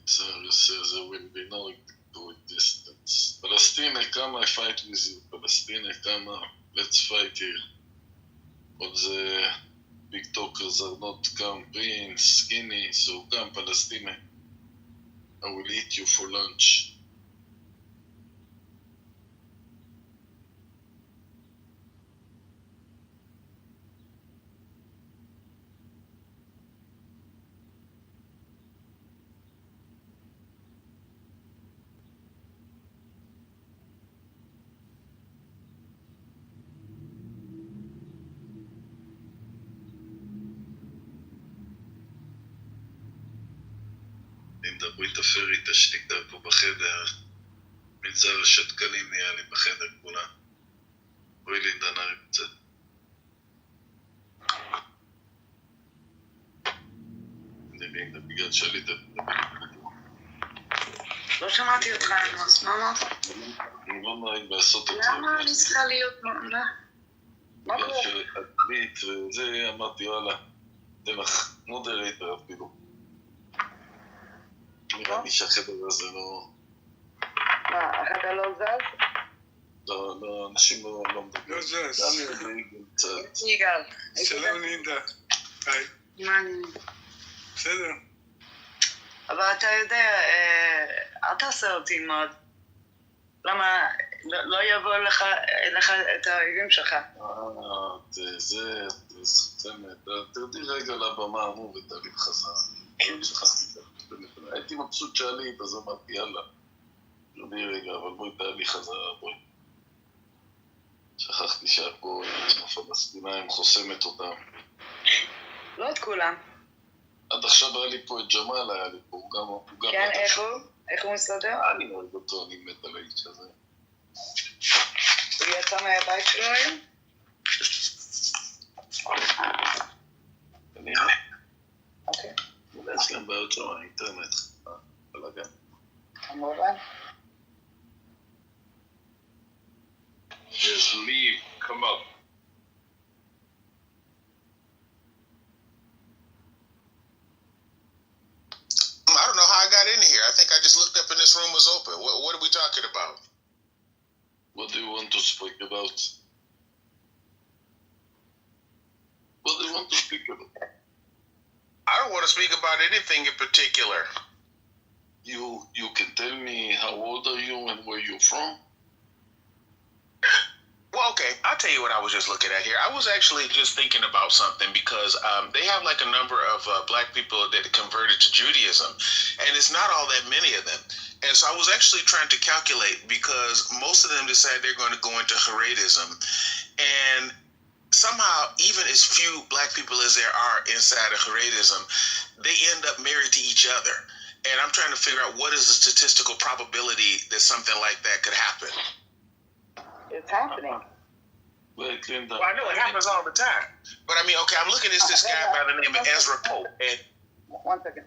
S2: there will be no existence. Palestine, come, I fight with you. Palestine, come, let's fight here. All the big talkers are not come, Prince, Skinny, so come, Palestine. I will eat you for lunch. אם דברי תפרי את השתיקה פה בחדר, מנזר השתקנים נהיה לי בחדר כולה. בואי לינדה נרים קצת. לינדה, בגלל שעלית
S6: לא שמעתי אותך, עמוס, מה אמרת?
S2: אני לא נוהג לעשות את זה.
S6: למה אני צריכה להיות... מה
S2: בגלל
S6: קורה?
S2: שעלית וזה, אמרתי, וואלה, אתן לך מודרטר אפילו. נראה לי שהחדר הזה לא...
S6: מה, החדר לא זז?
S2: לא, אנשים לא מדברים.
S8: לא זז.
S2: גם ידעים קצת.
S6: יגאל.
S8: שלום לינדה. היי.
S6: מה אני...
S8: בסדר.
S6: אבל אתה יודע, אל תעשה אותי מאוד. למה לא יבוא לך את האויבים שלך?
S2: זה תרדי רגע לבמה, אמרו ותעלי בחזרה. הייתי מבסוט שעלית, אז אמרתי, יאללה. תרדי רגע, אבל בואי תעלי חזרה, בואי. שכחתי שהפה עם הפלסטינאים חוסמת אותם.
S6: לא את כולם.
S2: עד עכשיו היה לי פה את ג'מאל, היה לי פה, הוא גם...
S6: כן, איך הוא מסתדר?
S2: אני אוהב אותו, אני מת על האיש הזה.
S6: הוא יצא מהבית שלו היום?
S2: כנראה.
S6: אוקיי.
S2: אולי יש להם בעיות שם, האינטרנט. בלגן.
S6: כמובן.
S3: Just leave. Come up.
S5: I don't know how I got in here. I think I just looked up and this room was open. What are we talking about?
S2: What do you want to speak about? What do you want to speak about?
S5: I don't want to speak about anything in particular.
S2: You can tell me how old are you and where you're from?
S5: Well, okay, I'll tell you what I was just looking at here. I was actually just thinking about something because they have like a number of black people that converted to Judaism, and it's not all that many of them. And so I was actually trying to calculate because most of them decide they're going to go into Haredism, and somehow even as few black people as there are inside of Haredism, they end up married to each other. And I'm trying to figure out what is the statistical probability that something like that could happen.
S6: It's happening.
S2: Wait, Linda.
S5: Well, I know it happens all the time. But I mean, okay, I'm looking at this guy by the name of Ezra Pope. And
S6: One second.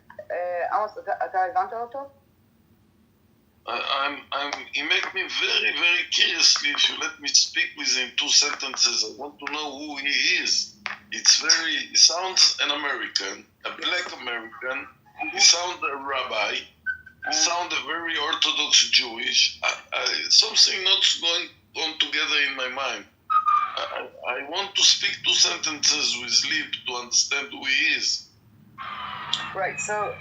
S6: עמוס, אתה הבנת אותו?
S2: He make me very, very curiously. If you let me speak with him 2 sentences, I want to know who he is. He sounds an American, a black American. He sounds a rabbi. He sounds a very Orthodox Jewish. Something not going on together in my mind. I want to speak 2 sentences with Liv to understand who he is.
S6: Right, so...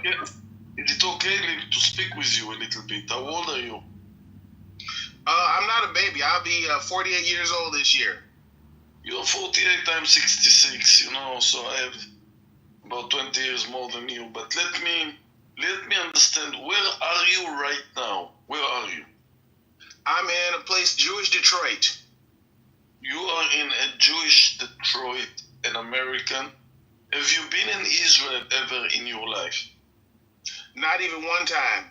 S2: Is it okay, Liv, to speak with you a little bit? How old are you?
S5: I'm not a baby. I'll be 48 years old this year.
S2: You're 48, I'm 66, so I have about 20 years more than you. But let me understand, where are you right now? Where are you?
S5: I'm in a place, Jewish Detroit.
S2: You are in a Jewish Detroit, an American. Have you been in Israel ever in your life?
S5: Not even one time.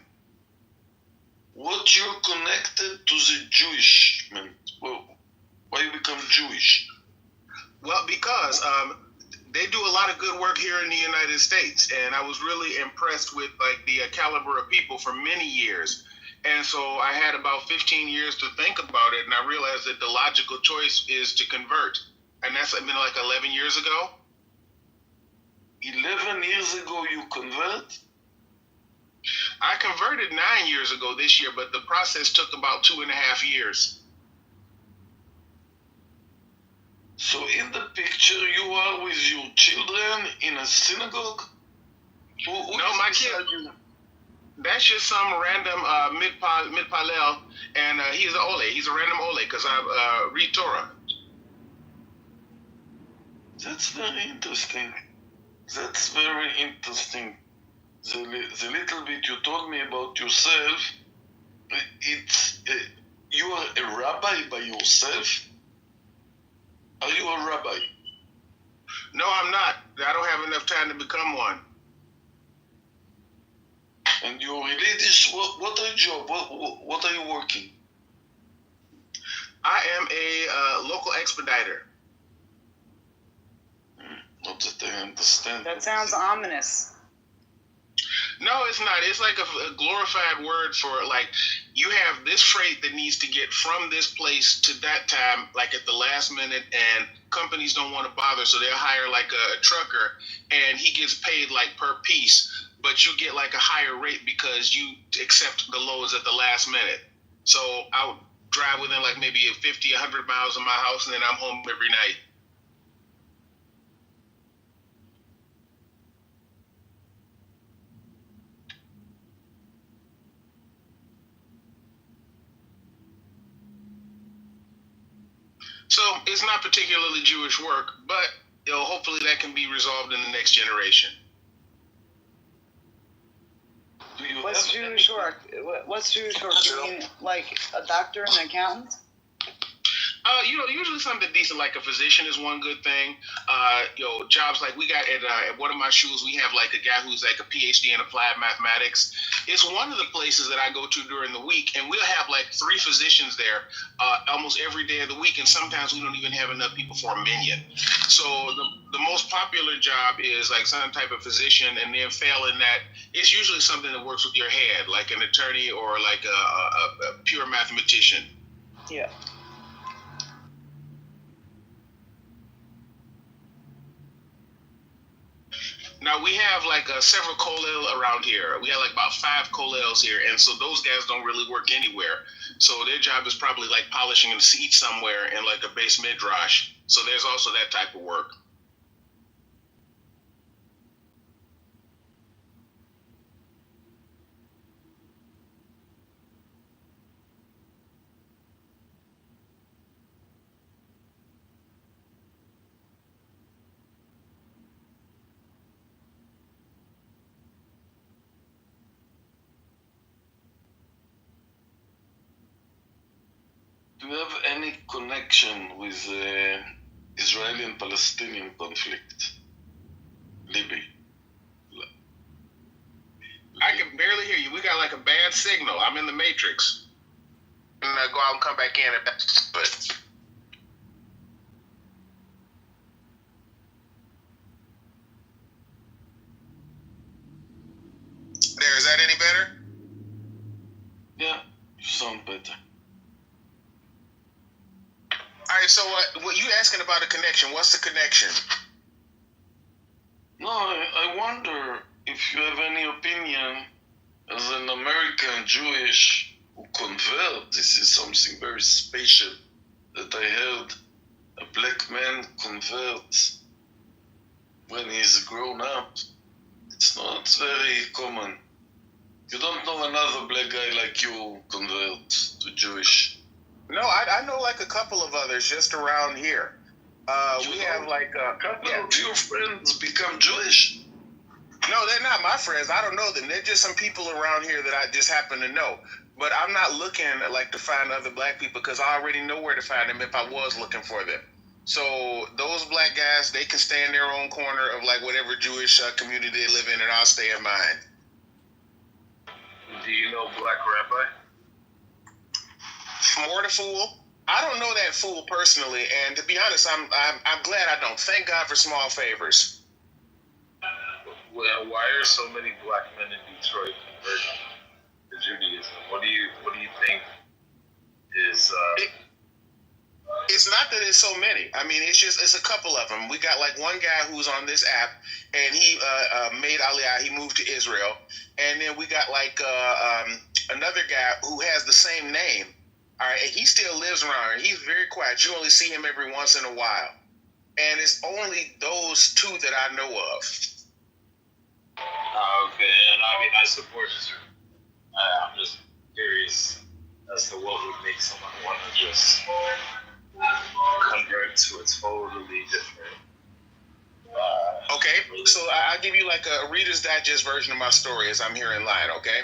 S2: What you're connected to the Jewish, man? Well, why you become Jewish?
S5: Well, because they do a lot of good work here in the United States, and I was really impressed with like the caliber of people for many years. And so I had about 15 years to think about it, and I realized that the logical choice is to convert. And that's been like 11 years ago.
S2: 11 years ago you convert?
S11: I converted 9 years ago this year, but the process took about 2.5 years.
S2: So in the picture, you are with your children in a synagogue?
S11: No, my kid. That's just some random mid-palel, and he's an ole. He's a random ole because I read Torah.
S2: That's very interesting. That's very interesting. The little bit you told me about yourself, it's you are a rabbi by yourself? Are you a rabbi?
S11: No, I'm not. I don't have enough time to become one.
S2: And you're religious? What are your job? What are you working?
S11: I am a local expediter.
S2: Not that I understand.
S6: That sounds ominous.
S11: No, it's not. It's like a glorified word for, like, you have this freight that needs to get from this place to that time, like at the last minute, and companies don't want to bother, so they'll hire like a trucker, and he gets paid like per piece, but you get like a higher rate because you accept the loads at the last minute. So I would drive within like maybe 50, 100 miles of my house, and then I'm home every night. So it's not particularly Jewish work, but hopefully that can be resolved in the next generation.
S6: What's Jewish work? What's Jewish work? You mean like a doctor and an accountant?
S11: Usually something decent, like a physician is one good thing. Jobs like we got at one of my schools, we have like a guy who's like a PhD in applied mathematics. It's one of the places that I go to during the week, and we'll have like 3 physicians there almost every day of the week, and sometimes we don't even have enough people for a minion. So the most popular job is like some type of physician, and then failing that, it's usually something that works with your head, like an attorney or like a pure mathematician.
S6: Yeah.
S11: Now we have like several kollel around here. We have like about 5 kollels here, and so those guys don't really work anywhere. So their job is probably like polishing a seat somewhere in like a base midrash. So there's also that type of work.
S2: Do you have any connection with the Israeli and Palestinian conflict? Libby.
S11: I can barely hear you. We got like a bad signal. I'm in the matrix. I'm gonna go out and come back in. But there, is that any better?
S2: Yeah, you sound better.
S11: All right, so what you asking about a connection? What's the connection?
S2: No, I wonder if you have any opinion as an American Jewish who convert. This is something very special that I heard. A black man converts when he's grown up. It's not very common. You don't know another black guy like you convert to Jewish.
S11: No, I know like a couple of others just around here. We have like a couple
S2: of your friends become Jewish?
S11: No, they're not my friends. I don't know them. They're just some people around here that I just happen to know. But I'm not looking like to find other black people because I already know where to find them if I was looking for them. So those black guys, they can stay in their own corner of like whatever Jewish community they live in, and I'll stay in mine.
S3: Do you know Black Rabbi?
S11: More the fool? I don't know that fool personally, and to be honest, I'm glad I don't. Thank God for small favors.
S3: Well, why are so many black men in Detroit converting to Judaism? What do you think is?
S11: It's not that it's so many. I mean, it's a couple of them. We got like one guy who's on this app, and he made Aliyah. He moved to Israel, and then we got like another guy who has the same name. All right, and he still lives around here. He's very quiet. You only see him every once in a while, and it's only those two that I know of.
S3: Okay, and I mean, I support you. I'm just curious as to what would make someone want to just convert to a totally different.
S11: Okay, so I'll give you like a Reader's Digest version of my story as I'm here in line, okay?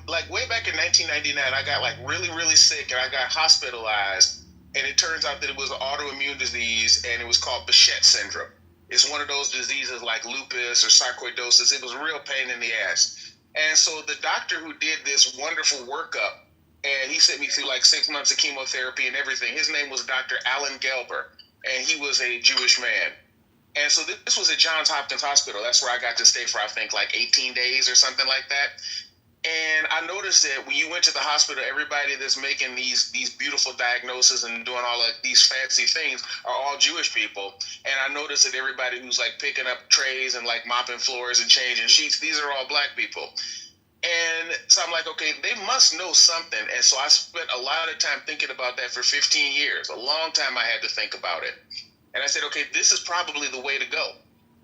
S11: Like way back in 1999, I got like really, really sick and I got hospitalized, and it turns out that it was an autoimmune disease and it was called Behçet syndrome. It's one of those diseases like lupus or sarcoidosis. It was a real pain in the ass. And so the doctor who did this wonderful workup, and he sent me through like 6 months of chemotherapy and everything. His name was Dr. Alan Gelber, and he was a Jewish man. And so this was at Johns Hopkins Hospital. That's where I got to stay for, I think, like 18 days or something like that. And I noticed that when you went to the hospital, everybody that's making these beautiful diagnoses and doing all of these fancy things are all Jewish people. And I noticed that everybody who's like picking up trays and like mopping floors and changing sheets, these are all black people. And so I'm like, okay, they must know something. And so I spent a lot of time thinking about that for 15 years. A long time I had to think about it. And I said, okay, this is probably the way to go.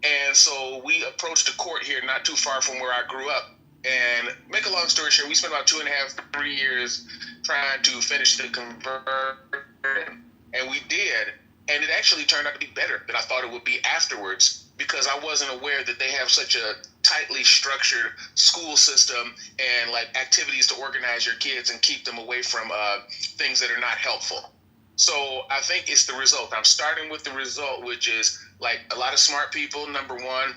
S11: And so we approached a court here not too far from where I grew up. And make a long story short, we spent about 2.5, 3 years trying to finish the conversion. And we did. And it actually turned out to be better than I thought it would be afterwards, because I wasn't aware that they have such a tightly structured school system and like activities to organize your kids and keep them away from things that are not helpful. So I think it's the result. I'm starting with the result, which is like a lot of smart people, number one,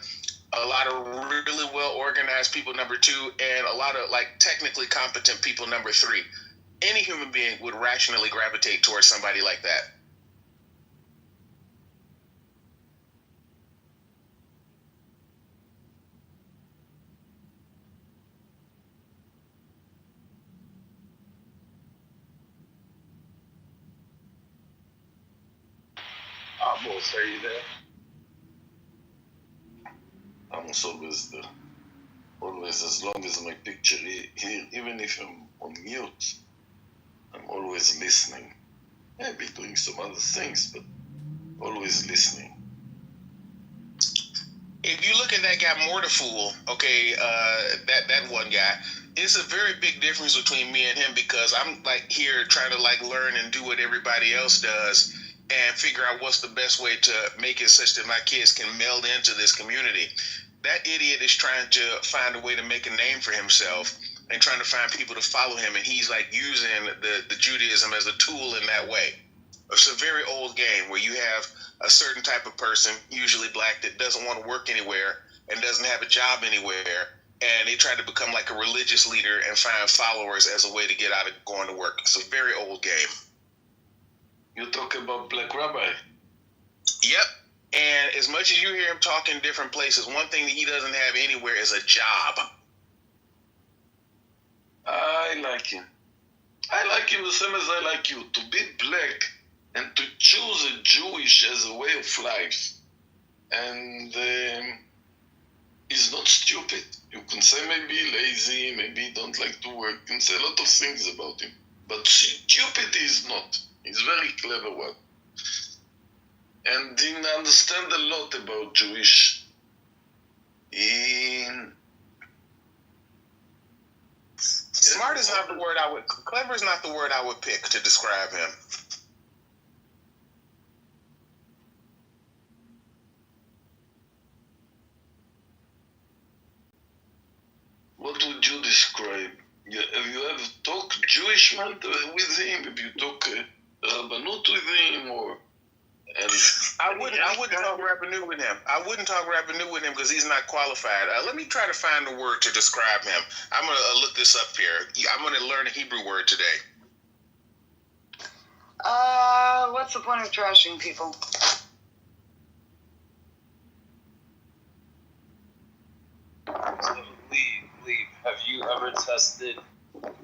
S11: a lot of really well organized people, number two, and a lot of like technically competent people, number three. Any human being would rationally gravitate towards somebody like that.
S3: Amos, are you there?
S2: Amos always there. Always, as long as my picture here, even if I'm on mute, I'm always listening. Maybe doing some other things, but always listening.
S11: If you look at that guy Mortifool, okay, that one guy, it's a very big difference between me and him, because I'm like here trying to like learn and do what everybody else does and figure out what's the best way to make it such that my kids can meld into this community. That idiot is trying to find a way to make a name for himself and trying to find people to follow him, and he's like using the Judaism as a tool in that way. It's a very old game where you have a certain type of person, usually black, that doesn't want to work anywhere and doesn't have a job anywhere, and they try to become like a religious leader and find followers as a way to get out of going to work. It's a very old game.
S2: You talk about Black Rabbi.
S11: Yep. And as much as you hear him talk in different places, one thing that he doesn't have anywhere is a job.
S2: I like him. I like him the same as I like you. To be black and to choose a Jewish as a way of life. And he's not stupid. You can say maybe lazy, maybe don't like to work. You can say a lot of things about him. But stupid is not. He's a very clever one. And he understands a lot about Jewish.
S11: Smart is not the word I would. Clever is not the word I would pick to describe him.
S2: What would you describe? Have you ever talked Jewish man with him? Have you talked Rabbanut with him, or?
S11: I wouldn't talk Rabbanut with him. I wouldn't talk Rabbanut with him because he's not qualified. Let me try to find a word to describe him. I'm going to look this up here. I'm going to learn a Hebrew word today.
S6: What's the point of trashing people?
S3: Lee, have you ever tested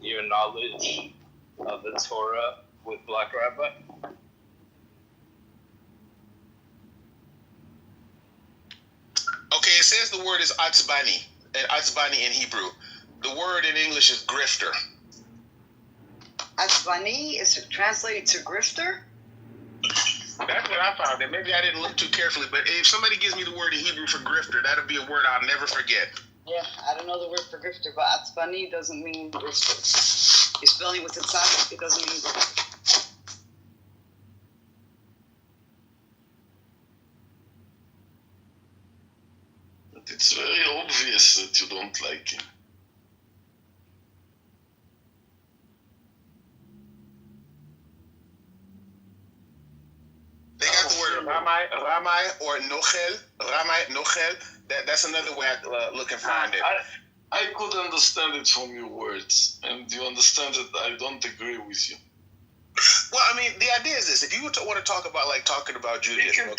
S3: your knowledge of the Torah with Black Rabbi?
S11: it says the word is atzbani, and atzbani in Hebrew. The word in English is grifter.
S6: Atzbani is translated to grifter?
S11: That's what I found. And maybe I didn't look too carefully, but if somebody gives me the word in Hebrew for grifter, that'll be a word I'll never forget.
S6: Yeah, I don't know the word for grifter, but atzbani doesn't mean grifter. You're spelling with a tzad, it doesn't mean grifter.
S2: But it's very obvious that you don't like him.
S11: They got the word ramai or nochel. That's another way I look and find it.
S2: I could understand it from your words, and you understand that I don't agree with you.
S11: Well, I mean, the idea is this: if you want to talk about talking about Judaism,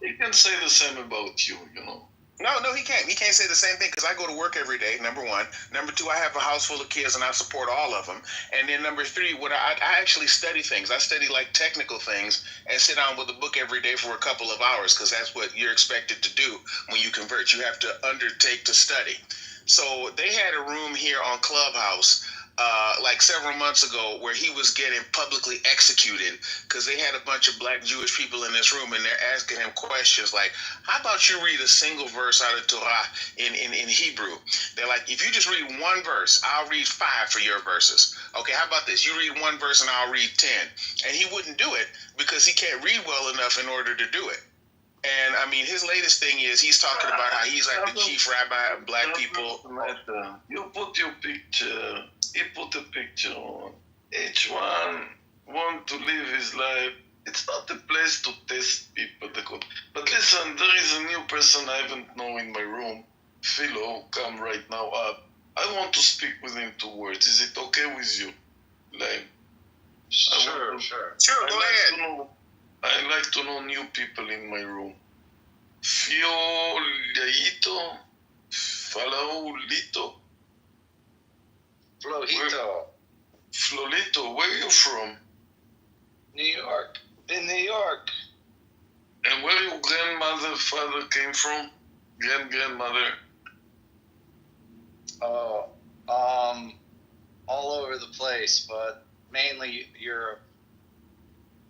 S2: He can say the same about you, you know.
S11: No, he can't. He can't say the same thing because I go to work every day, number one. Number two, I have a house full of kids and I support all of them. And then number three, I actually study things. I study technical things and sit down with a book every day for a couple of hours because that's what you're expected to do when you convert. You have to undertake to study. So they had a room here on Clubhouse several months ago where he was getting publicly executed because they had a bunch of black Jewish people in this room and they're asking him questions like, how about you read a single verse out of Torah in Hebrew? They're like, if you just read one verse, I'll read 5 for your verses. Okay, how about this? You read one verse and I'll read 10. And he wouldn't do it because he can't read well enough in order to do it. And I mean, his latest thing is he's talking about how he's like the chief rabbi of black people.
S2: You put your picture, he put a picture on. Each one want to live his life. It's not a place to test people. But listen, there is a new person I haven't known in my room. Philo, come right now up. I want to speak with him 2 words. Is it okay with you?
S11: Sure, go ahead.
S2: I like to know new people in my room. Flojito. Flolito, where are you from?
S3: New York. In New York.
S2: And where your father came from? Grandmother?
S3: Oh, all over the place, but mainly Europe.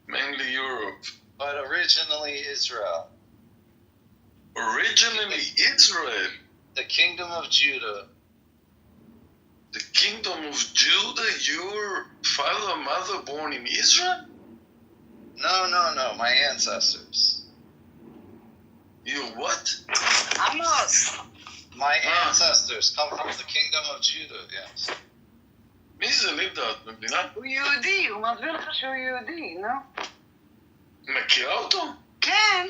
S2: Mainly Europe.
S3: But originally Israel.
S2: Originally Israel?
S3: The Kingdom of Judah.
S2: The Kingdom of Judah? Your father and mother born in Israel?
S3: No, my ancestors.
S2: Your what?
S6: Amos!
S3: My ancestors come from the Kingdom of Judah, yes.
S2: מי זה לידת במדינה?
S6: הוא יהודי, הוא מסביר לך שהוא יהודי, נו?
S2: מכירה אותו?
S6: כן,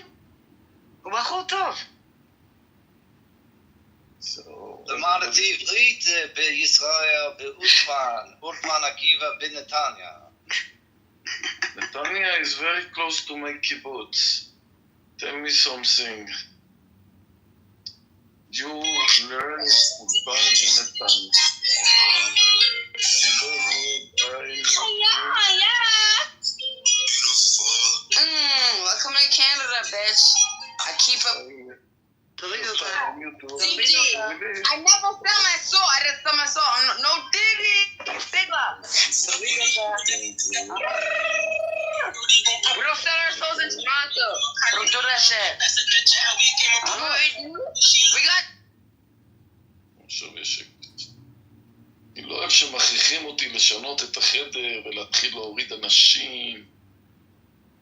S6: הוא בחור טוב.
S3: למדתי עברית בישראל, באולפן עקיבא בנתניה.
S2: Netanya is very close to my kibbutz. Tell me something. You learn Ulpan in Netanya.
S12: Welcome to Canada, bitch. I keep up. CG, I never sell my soul. I just sell my soul. I'm no Diddy. Sigla. We don't sell our souls in Toronto. We don't do that shit. We got.
S2: עכשיו יש שקט. אני לא אוהב שמכריחים אותי לשנות את החדר ולהתחיל להוריד אנשים.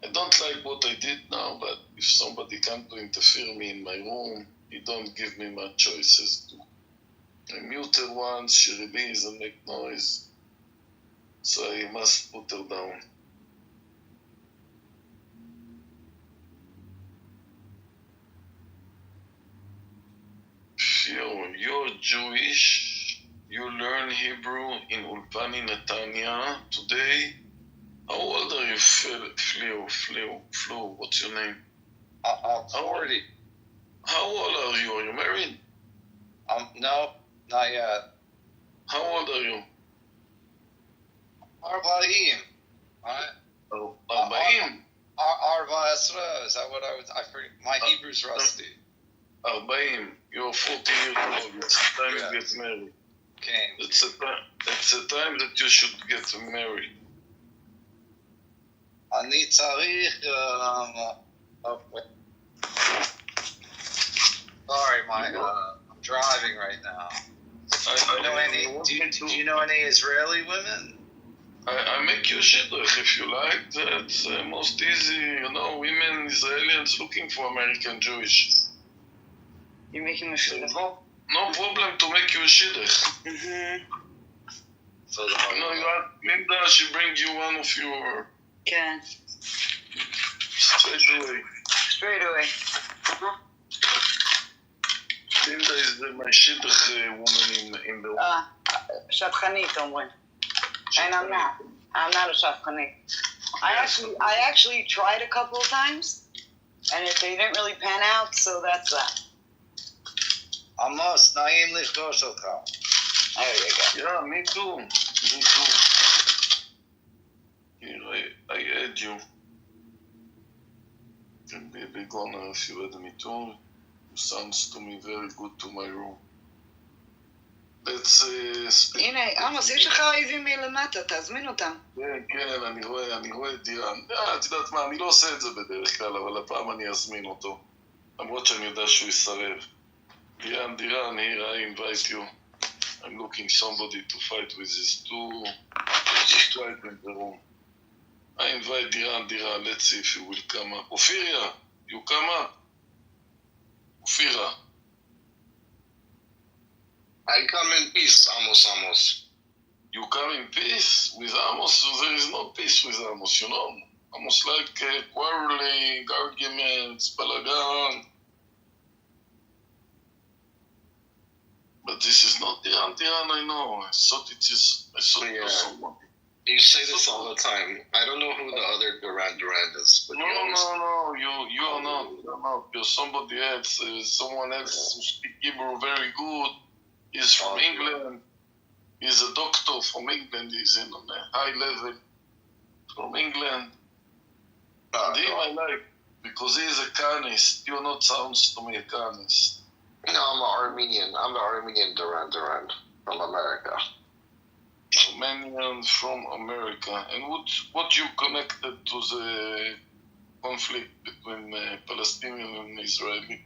S2: I don't like what I did now, but if somebody come to interfere me in my room, you don't give me much choices to. I mute her once, she release and make noise, so I must put her down. You're Jewish, you learn Hebrew in Ulpani Netanya today. How old are you, Flo? What's your name?
S3: 40.
S2: How old are you? Are you married?
S3: No, not yet.
S2: How old are you?
S3: 40.
S2: Oh, 40.
S3: 40, is that what I forget? My Hebrew's rusty.
S2: 40. You're 40 years old. It's time to get married.
S3: Okay.
S2: It's a time that you should get married.
S3: אני צריך... Sorry, I'm driving right now. Do you know any Israeli women?
S2: I make you shidduch if you like. That's most easy. Women, Israelis looking for American Jewish.
S6: You're making a shidduch.
S2: No problem to make you a shidduch.
S3: So
S2: you ask Linda, she brings you one of your...
S6: Can.
S2: Straight away.
S6: Straight away.
S2: Linda is my shidduch woman in the...
S6: שפחנית אומרים. And I'm not. I'm not a shafchanit. I actually tried a couple of times, and they didn't really pan out, so that's that.
S3: Amos, na'im lifgosh אותך.
S6: There you go.
S2: Yeah, me too. Here, I add you. Can be a big honor if you add me too. Sounds to me very good to my room. Let's speak.
S6: הנה, עמוס, יש לך אויבים מלמטה, תזמין אותם.
S2: כן, אני רואה את דירן. את יודעת מה, אני לא עושה את זה בדרך כלל, אבל הפעם אני אזמין אותו. למרות שאני יודע שהוא יסרב. דירן, here I invite you. I'm looking somebody to fight with these two fight in the room. I invite Diran, let's see if you will come up. Ophiria, you come up. Ophira.
S5: I come in peace, Amos.
S2: You come in peace with Amos? There is no peace with Amos, Amos like quarreling, arguments, balagan. But this is not Diran, I know. I thought it was someone.
S5: You say this all the time. I don't know who the other Duran is. But
S2: No, you are not. You're somebody else. Someone else who speaks Hebrew very good. He's from England. He's a doctor from England. He's in on a high level from England. And him I like because he is a Carnist. You not sounds to me a Carnist.
S5: No, I'm an Armenian. I'm the Armenian Duran from America.
S2: Armenian from America. And what you connected to the conflict between Palestinian and Israeli?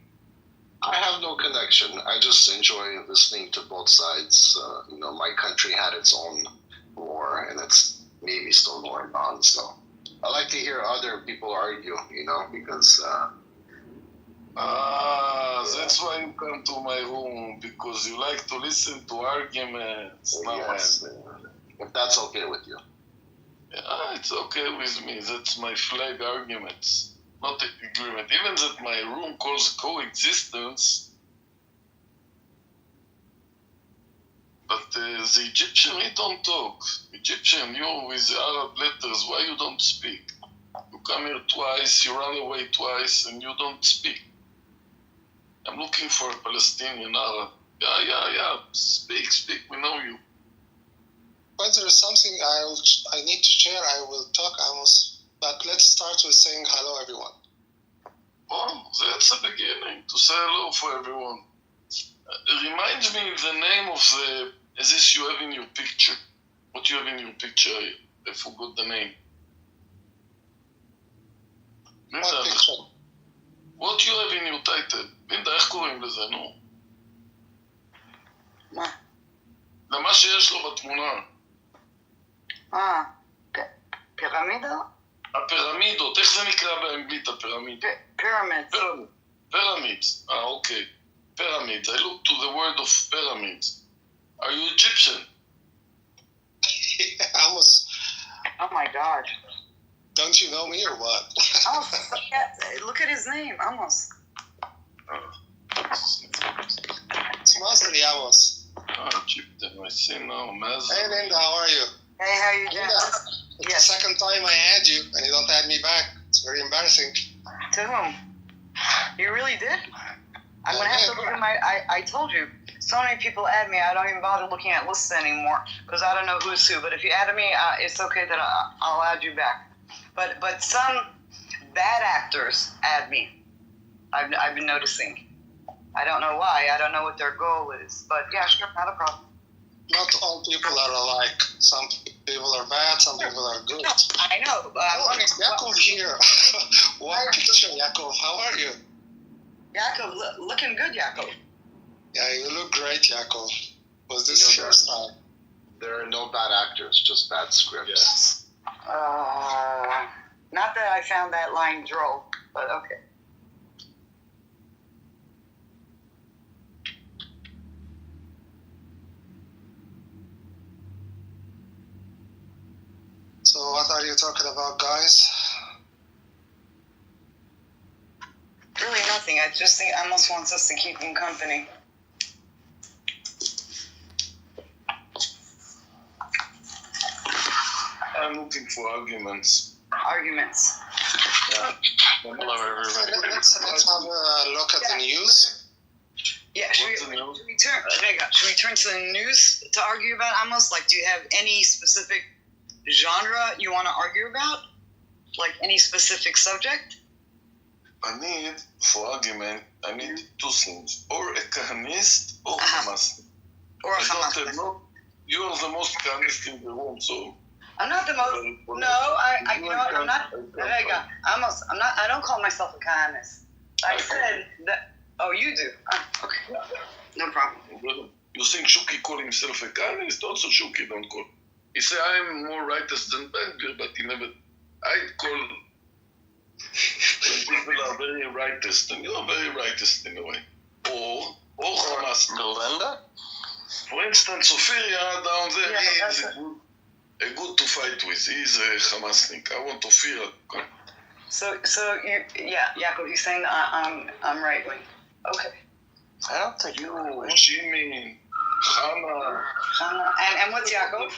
S5: I have no connection. I just enjoy listening to both sides. My country had its own war, and it's maybe still going on. So I like to hear other people argue, because...
S2: that's why you come to my room, because you like to listen to arguments.
S5: Yes, if that's okay with you.
S2: Yeah, it's okay with me. That's my flag arguments, not agreement. Even that my room calls coexistence. But the Egyptian, we don't talk. Egyptian, you with the Arab letters, why you don't speak? You come here twice, you run away twice, and you don't speak. I'm looking for a Palestinian Arab. Yeah. Speak, we know you.
S13: When there's something I need to share, I will talk, Amos. But let's start with saying hello, everyone.
S2: Oh, that's the beginning, to say hello for everyone. Remind me the name of this you have in your picture. What you have in your picture? I forgot the name.
S13: What picture?
S2: What you have in your title? לינדה, איך קוראים לזה, נו?
S6: מה?
S2: למה שיש לו בתמונה.
S6: פירמידה?
S2: הפירמידות, איך זה נקרא באנגלית, הפירמידות? Pyramids. Okay. Pyramids. I look to the word of pyramids. Are you Egyptian?
S13: Amos.
S6: Oh my God.
S13: Don't you know me or what?
S6: Oh, look at his name, Amos.
S13: It's Masri Amos.
S2: Egyptian, I see now.
S13: Hey Linda, how are you?
S6: Hey, how you doing?
S13: It's the second time I add you and you don't add me back. It's very embarrassing.
S6: To whom? You really did? I'm gonna have to look at I told you, so many people add me, I don't even bother looking at lists anymore because I don't know who's who. But if you added me, it's okay that I'll add you back. But some bad actors add me. I've been noticing. I don't know why. I don't know what their goal is. But yeah, sure, not a problem.
S13: Not all people are alike. Some people are bad, some people are good.
S6: I know, but I'm wondering.
S13: Yaakov here. What picture, Yaakov? How are you?
S6: Yaakov, looking good, Yaakov.
S13: Yeah, you look great, Yaakov. Was this your style?
S7: There are no bad actors, just bad scripts.
S6: Not that I found that line droll, but okay.
S13: So what are you talking about, guys?
S6: Really nothing. I just think Amos wants us to keep him company.
S2: I'm looking for arguments.
S6: Arguments.
S2: Yeah.
S9: Hello, everybody.
S13: Let's have a look at the news.
S6: Yeah, should we turn to the news to argue about Amos? Like, do you have any specific genre you want to argue about? Like, any specific subject?
S2: I need, for argument, I need two things. Or a Kahanist or Hamas.
S6: Or a Hamas.
S2: You are the most Kahanist in the room, so...
S6: I'm not the most... No, I you know what, I'm not... Amos, I'm not... I don't call myself a Kahanist. I said that... Oh, you do? Okay. No problem.
S2: You think Shuki call himself a Kahanist? Also Shuki don't call. He say, I'm more righteous than Ben-Gvir, but he never... I call... When people are very righteous, then you are very righteous in a way. Or Hamas.
S9: Melinda?
S2: For instance, Ophelia down there,
S6: Yeah,
S2: he is a good to fight with. He is a Hamasnik. I want Ophelia.
S6: So you, yeah, Yaakov, you're saying that I'm right wing. Okay.
S9: I don't think
S2: you, Shimi, Hannah.
S6: And what's Yaakov?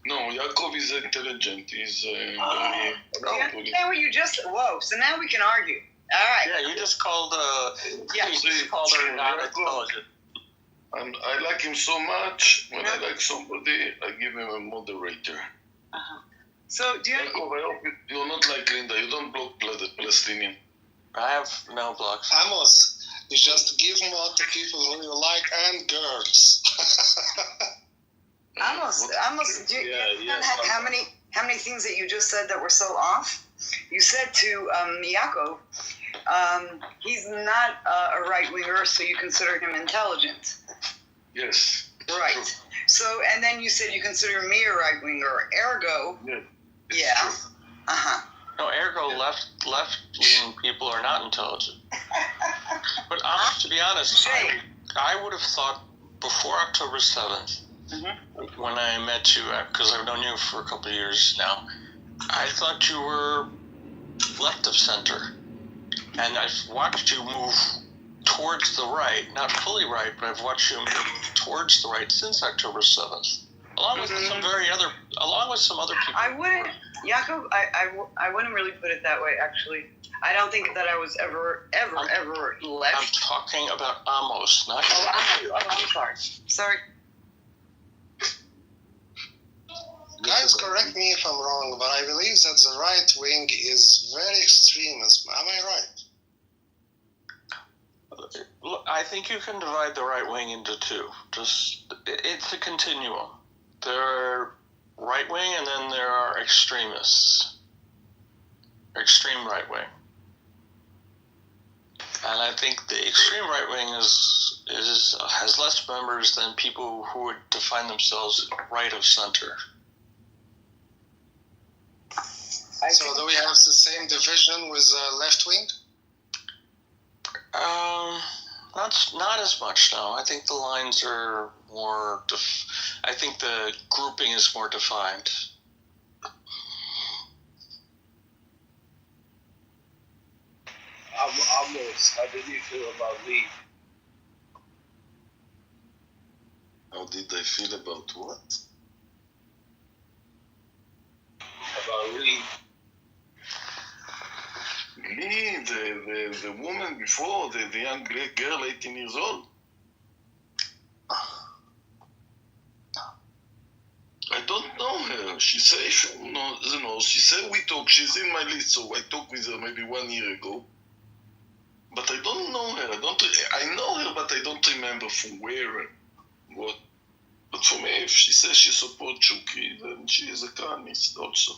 S2: No, Yaakov is intelligent. He's very...
S6: Now you just... Whoa, so now we can argue. All right.
S9: Yeah, you just called her not intelligent.
S2: And I like him so much. When I like somebody, I give him a moderator.
S6: So do you...
S2: Yaakov, I hope you're not like Linda. You don't block the Palestinian.
S9: I have no blocks.
S13: Amos, you just give more to people who you like and girls.
S6: Amos, do you how many things that you just said that were so off? You said to Yaakov, he's not a right-winger, so you consider him intelligent.
S2: Yes.
S6: Right. True. So, and then you said you consider me a right-winger. Ergo. Yeah.
S9: No, ergo left-leaning people are not intelligent. But to be honest, I would have thought before October 7th, when I met you, because I've known you for a couple of years now, I thought you were left of center. And I've watched you move towards the right, not fully right, but I've watched you move towards the right since October 7th. Along with some other people.
S6: I wouldn't, Yaakov, I wouldn't really put it that way, actually. I don't think that I was ever left.
S9: I'm talking about Amos, not you.
S6: I'm sorry.
S13: Guys, correct me if I'm wrong, but I believe that the right wing is very extremism. Am I right?
S9: Look, I think you can divide the right wing into two. It's a continuum. There are right wing, and then there are extremists. Extreme right wing. And I think the extreme right wing has less members than people who would define themselves right of center.
S13: So do we have the same division with left wing?
S9: Not as much, no. I think the lines are more... I think the grouping is more defined.
S7: Amos, how did you feel about Lee?
S2: How did I feel about what?
S7: About Lee.
S2: Lee, the woman before, the young girl, 18 years old. I don't know her. She said, she said we talk. She's in my list, so I talked with her maybe 1 year ago. But I don't know her. I know her, but I don't remember from where and what. But for me, if she says she supports Chucky, then she is a Carnist also.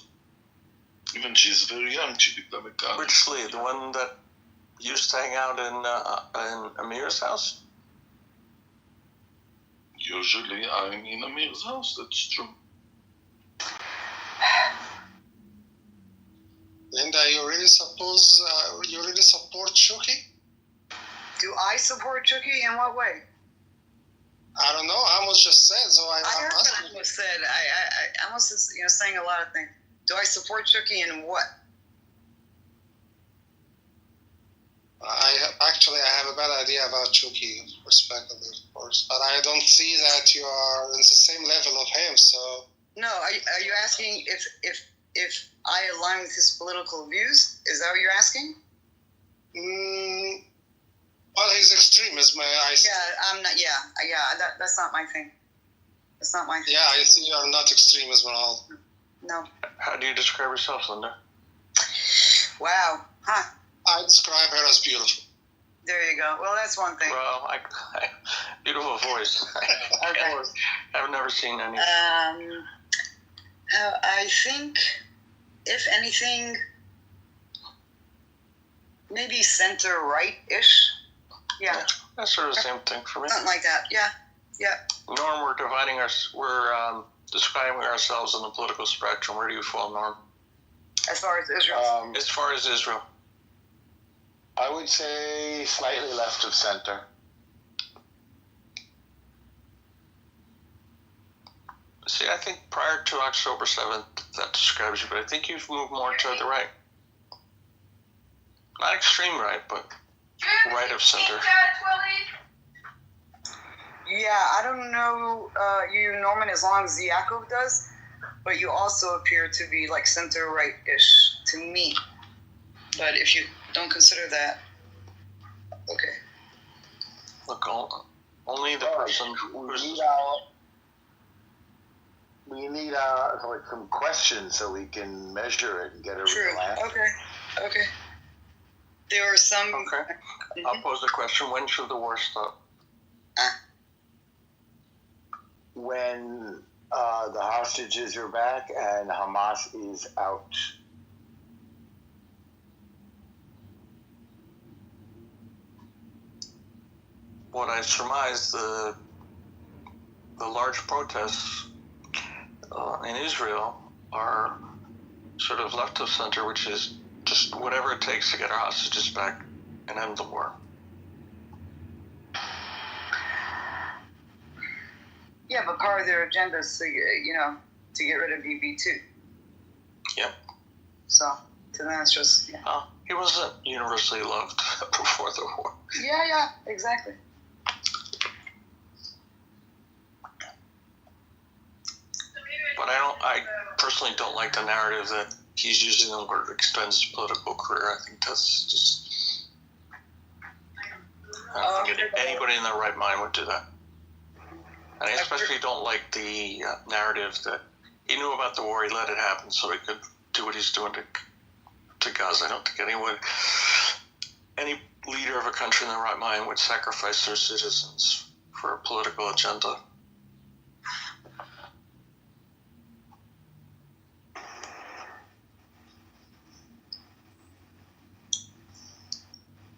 S2: Even she's very young, she became a Carnist.
S9: Which Lee, the one that used to hang out in Amir's house?
S2: Usually I'm in Amir's house, that's true.
S13: Linda, you really support Chucky?
S6: Do I support Chucky? In what way?
S13: I don't know. Amos just said, so
S6: I
S13: I'm
S6: heard what
S13: asking.
S6: Amos said. I Amos is saying a lot of things. Do I support Chucky in what?
S13: I have a bad idea about Chucky, respectively, of course. But I don't see that you are in the same level of him, so...
S6: No, are you asking if I align with his political views? Is that what you're asking?
S13: Well, he's extremism.
S6: I'm not. Yeah. That's not my thing. That's not my thing.
S13: Yeah, I see you're not extremism at all.
S6: No.
S9: How do you describe yourself, Linda?
S6: Wow. Huh.
S13: I describe her as beautiful.
S6: There you go. Well, that's one thing.
S9: Well, beautiful voice.
S6: Okay.
S9: I've never seen any.
S6: I think, if anything, maybe center-right-ish. Yeah.
S9: That's sort of the same thing for me.
S6: Something like that. Yeah.
S9: Norm, we're describing ourselves on the political spectrum. Where do you fall, Norm?
S6: As far as Israel.
S9: As far as Israel.
S5: I would say slightly left of center.
S9: See, I think prior to October 7th, that describes you, but I think you've moved more to the right. Not extreme right, but right of center.
S6: Yeah, I don't know you, Norman, as long as Yaakov does, but you also appear to be like center-right-ish to me. But if you don't consider that, okay.
S9: Look, only the person who's...
S5: We need some questions so we can measure it and get a real answer.
S6: Okay. There were some...
S9: Okay. I'll pose the question, when should the war stop?
S5: When the hostages are back and Hamas is out.
S9: What I surmise, the large protests in Israel are sort of left of center, which is just whatever it takes to get our hostages back and end the war.
S6: Yeah, but part of their agenda is to get rid of BB too.
S9: Yep.
S6: So to them, it's just
S9: he wasn't universally loved before the war.
S6: Yeah, exactly.
S9: But I personally don't like the narrative that he's using the word to extend his political career. I think that's just... I don't think anybody in their right mind would do that. And I especially don't like the narrative that he knew about the war, he let it happen so he could do what he's doing to Gaza. I don't think any leader of a country in their right mind would sacrifice their citizens for a political agenda.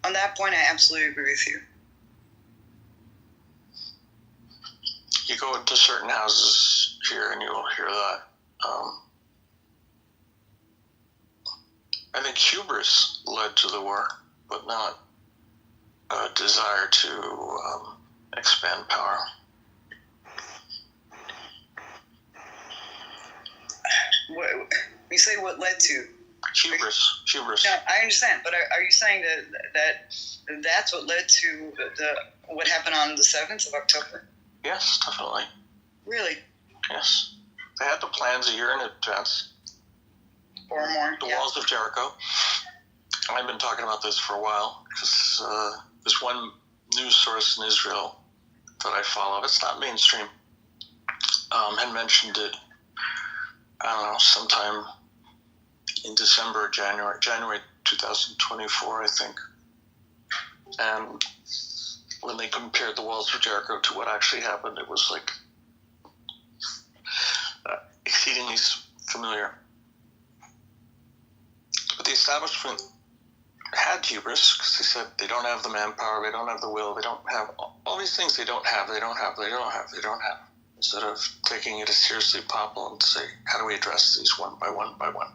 S6: On that point, I absolutely agree with you.
S9: You go into certain houses here and you'll hear that. I think hubris led to the war, but not a desire to expand power.
S6: You say what led to?
S9: Hubris.
S6: No, I understand, but are you saying that's what led to what happened on the 7th of October?
S9: Yes, definitely.
S6: Really?
S9: Yes. They had the plans a year in advance.
S6: Or more.
S9: The walls of Jericho. I've been talking about this for a while because there's one news source in Israel that I follow. It's not mainstream. Had mentioned it, I don't know, sometime in January 2024, I think. And when they compared the walls of Jericho to what actually happened, it was like exceedingly familiar. But the establishment had hubris because they said they don't have the manpower, they don't have the will, they don't have all these things they don't have. Instead of taking it as seriously as possible and say, how do we address these one by one by one?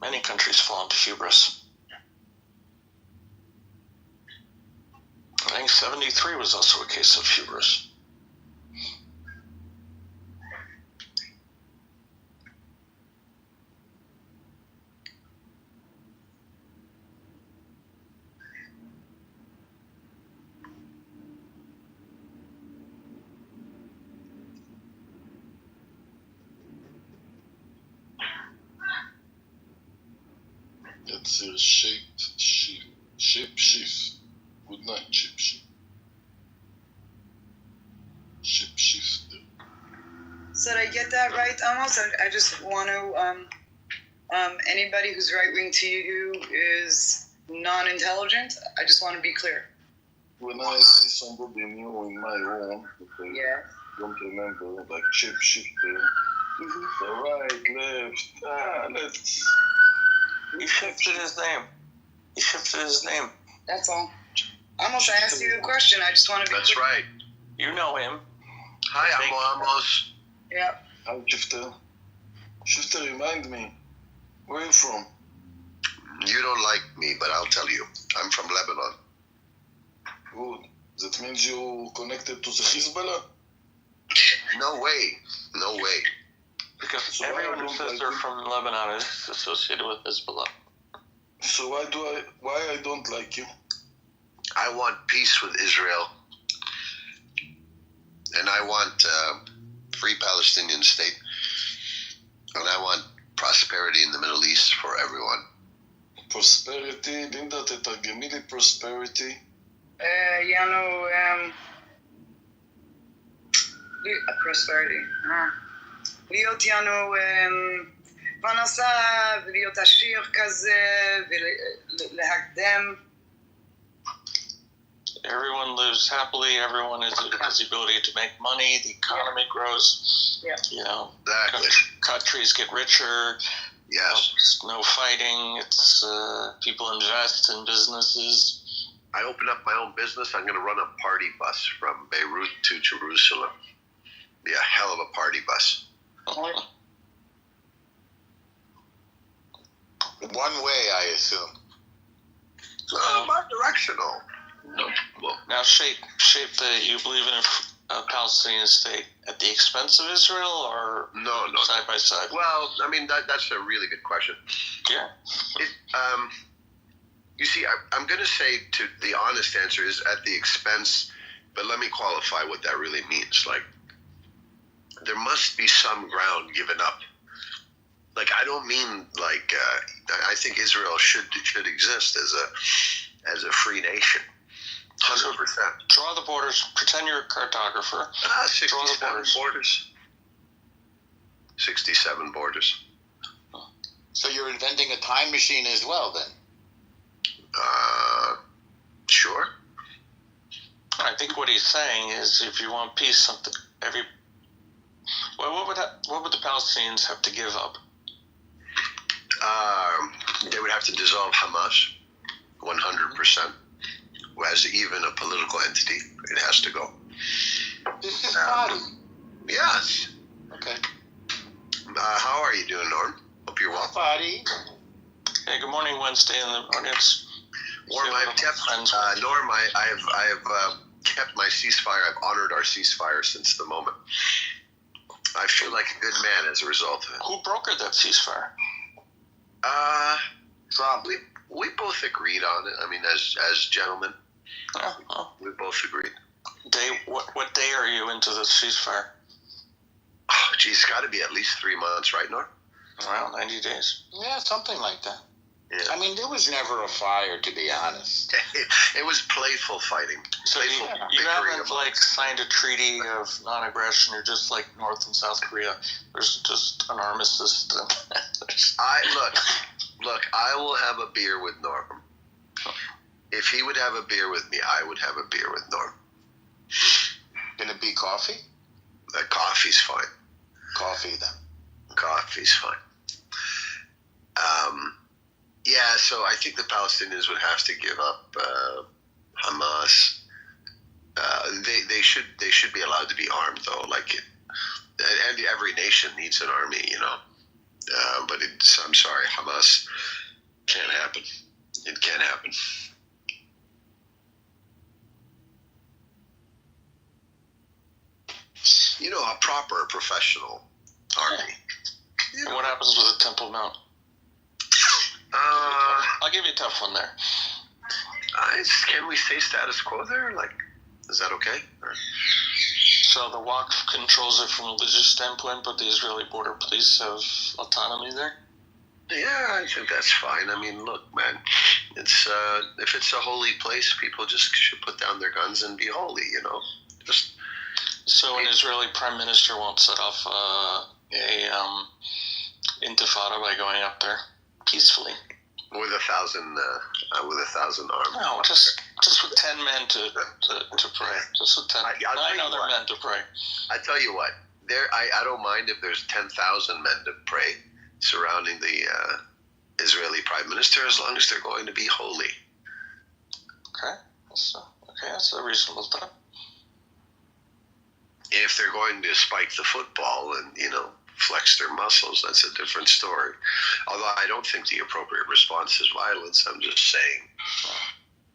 S9: Many countries fall into hubris. I think 73 was also a case of hubris.
S2: It's a shape shift. Good night, shape shift. Shape shifter.
S6: So did I get that right, Amos? I just want to, anybody who's right-wing to you is non-intelligent? I just want to be clear.
S2: When I see somebody new in my home, I don't remember, like shape shifter, the right, left, let's...
S9: He shifted his name.
S6: That's all. Amos, I asked you a question. I just want to be
S5: That's
S6: clear.
S5: right.
S9: You know him.
S5: Hi, Amos.
S6: Yeah.
S2: Hi, Shifter. Shifter, remind me, where are you from?
S5: You don't like me, but I'll tell you. I'm from Lebanon.
S2: Good. That means you connected to the Hezbollah?
S5: No way.
S9: Because
S2: So
S9: everyone who says they're from Lebanon is associated with Hezbollah.
S2: So why I don't like you?
S5: I want peace with Israel. And I want free Palestinian state. And I want prosperity in the Middle East for everyone.
S2: Prosperity, Linda, תתרגמי לי prosperity.
S6: prosperity. להיות יענו פרנסה ולהיות עשיר כזה ולהקדם.
S9: Everyone lives happily. Everyone has the ability to make money. The economy grows.
S6: Yeah.
S9: You know,
S5: Exactly.
S9: countries get richer.
S5: Yes.
S9: No fighting. It's people invest in businesses.
S5: I open up my own business. I'm going to run a party bus from Beirut to Jerusalem. Be a hell of a party bus. One way, I assume. Bi-directional. No. Well,
S9: Now, shape that you believe in a Palestinian state at the expense of Israel, or
S5: no.
S9: side by side?
S5: Well, I mean, that's a really good question.
S9: Yeah.
S5: You see, I'm going to say the honest answer is at the expense, but let me qualify what that really means. Like, there must be some ground given up. Like, I don't mean like I think Israel should exist as a free nation. 100%.
S9: Draw the borders. Pretend you're a cartographer.
S5: 67 borders. 67 borders.
S14: So you're inventing a time machine as well, then?
S5: Sure.
S9: I think what he's saying is, if you want peace, what would the Palestinians have to give up?
S5: They would have to dissolve Hamas, 100%. As even a political entity, it has to go.
S14: This is body.
S5: Yes.
S14: Okay.
S5: How are you doing, Norm? Hope you're well.
S14: Body.
S9: Hey, good morning, Wednesday in the audience.
S5: Norm, I've kept my ceasefire. I've honored our ceasefire since the moment. I feel like a good man as a result of it.
S9: Who brokered that ceasefire?
S5: Trump. We both agreed on it. I mean, as gentlemen, we both agreed.
S9: What day are you into the ceasefire?
S5: Oh, geez, it's got to be at least 3 months, right, Norm?
S9: Well, 90 days.
S14: Yeah, something like that.
S5: Yeah.
S14: I mean, there was never a fire, to be honest.
S5: It was playful fighting.
S9: So you haven't signed a treaty of non-aggression. You're just like North and South Korea. There's just an armistice.
S5: Look.
S7: Look, I will have a beer with Norm. If he would have a beer with me, I would have a beer with Norm.
S14: Can it be coffee?
S7: The coffee's fine.
S14: Coffee then.
S7: Coffee's fine. Yeah, so I think the Palestinians would have to give up Hamas. They should be allowed to be armed though. And every nation needs an army, you know. But I'm sorry, Hamas can't happen. It can't happen. You know, a proper professional army.
S9: And what happens with the Temple Mount? I'll give you a tough one there.
S7: Can we say status quo there? Is that okay?
S9: So the Waqf controls it from a religious standpoint, but the Israeli border police have autonomy there?
S7: Yeah, I think that's fine. I mean, look, man, it's if it's a holy place, people just should put down their guns and be holy, you know?
S9: So an Israeli prime minister won't set off a intifada by going up there peacefully?
S7: With 1,000 armed.
S9: No, just with 10 men to pray. Just with 10. 9 other men to pray.
S7: I tell you what, I don't mind if there's 10,000 men to pray surrounding the Israeli prime minister, as long as they're going to be holy.
S9: Okay, that's a reasonable thought.
S7: If they're going to spike the football and, you know, flex their muscles, that's a different story. Although I don't think the appropriate response is violence. I'm just saying,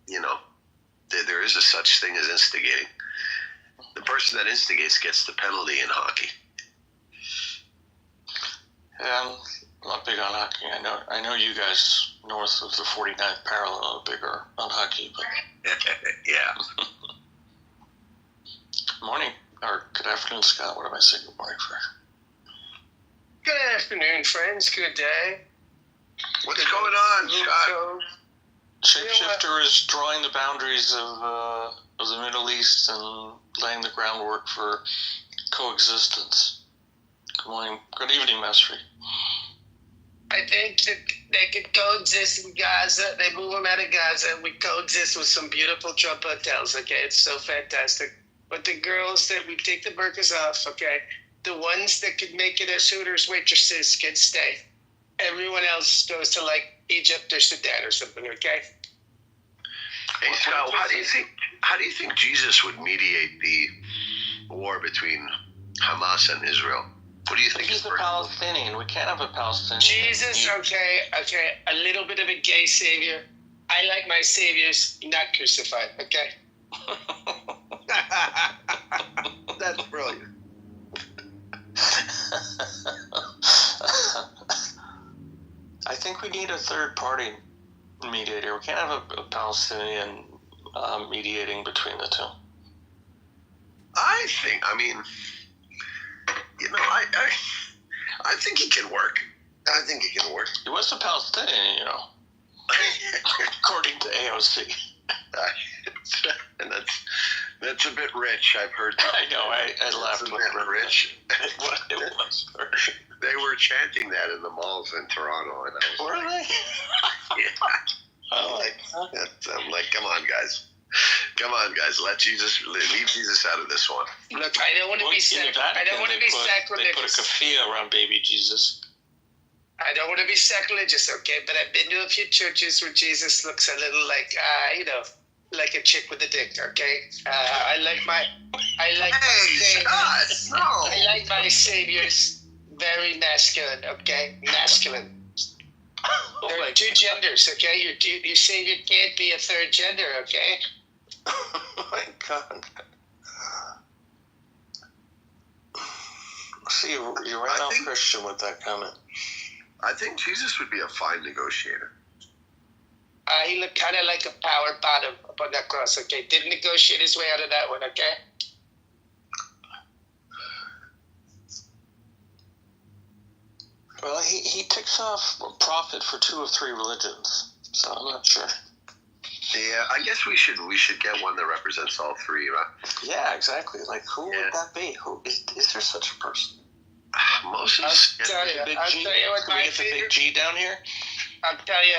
S7: you know, there is a such thing as instigating. The person that instigates gets the penalty in hockey.
S9: Yeah, I'm not big on hockey. I know you guys north of the 49th parallel are bigger on hockey, but
S7: yeah.
S9: Morning, or good afternoon, Scott. What am I saying good morning for?
S15: Good afternoon, friends. Good day.
S7: What's going on, Scott?
S9: Shapeshifter is drawing the boundaries of the Middle East and laying the groundwork for coexistence. Good morning. Good evening, Mesri.
S15: I think that they could coexist in Gaza. They move them out of Gaza. We coexist with some beautiful Trump hotels, okay? It's so fantastic. But the girls that we take the burqas off, okay? The ones that could make it as Hooters waitresses can stay. Everyone else goes to Egypt or Sudan or something, okay?
S7: Hey Scott, how do you think Jesus would mediate the war between Hamas and Israel? What do you think?
S9: He's a Palestinian. We can't have a Palestinian.
S15: Jesus, okay. A little bit of a gay savior. I like my saviors not crucified, okay?
S7: That's brilliant.
S9: I think we need a third party mediator. We can't have a Palestinian mediating between the two.
S7: I mean, you know, I think he can work. I think he can work.
S9: He was a Palestinian, you know, according to AOC.
S7: And that's a bit rich. I've heard that.
S9: I know. I laughed.
S7: It's a bit rich.
S9: It was.
S7: They were chanting that in the malls in Toronto, and I was
S9: were they?
S7: Yeah. I'm like, come on, guys. Leave Jesus out of this one.
S15: Look, I don't want to be sacrilegious.
S9: They put a keffiyeh around baby Jesus.
S15: I don't want to be sacrilegious, okay? But I've been to a few churches where Jesus looks a little like, like a chick with a dick, okay? I like my saviors very masculine, okay? Masculine. There are two genders, okay? Your savior can't be a third gender, okay?
S9: Oh my God. See, you ran off Christian with that comment.
S7: I think Jesus would be a fine negotiator.
S15: He looked kind of like a power bottom up on that cross, okay? Didn't negotiate his way out of that one, okay?
S9: Well, he ticks off profit for 2 of 3 religions, so I'm not sure.
S7: Yeah, I guess we should get one that represents all 3, right?
S9: Yeah, exactly. Like, who would that be? Who is there such a person?
S7: Moses.
S15: I'll tell you what my
S9: Can we get the big G down here?
S15: I'll tell you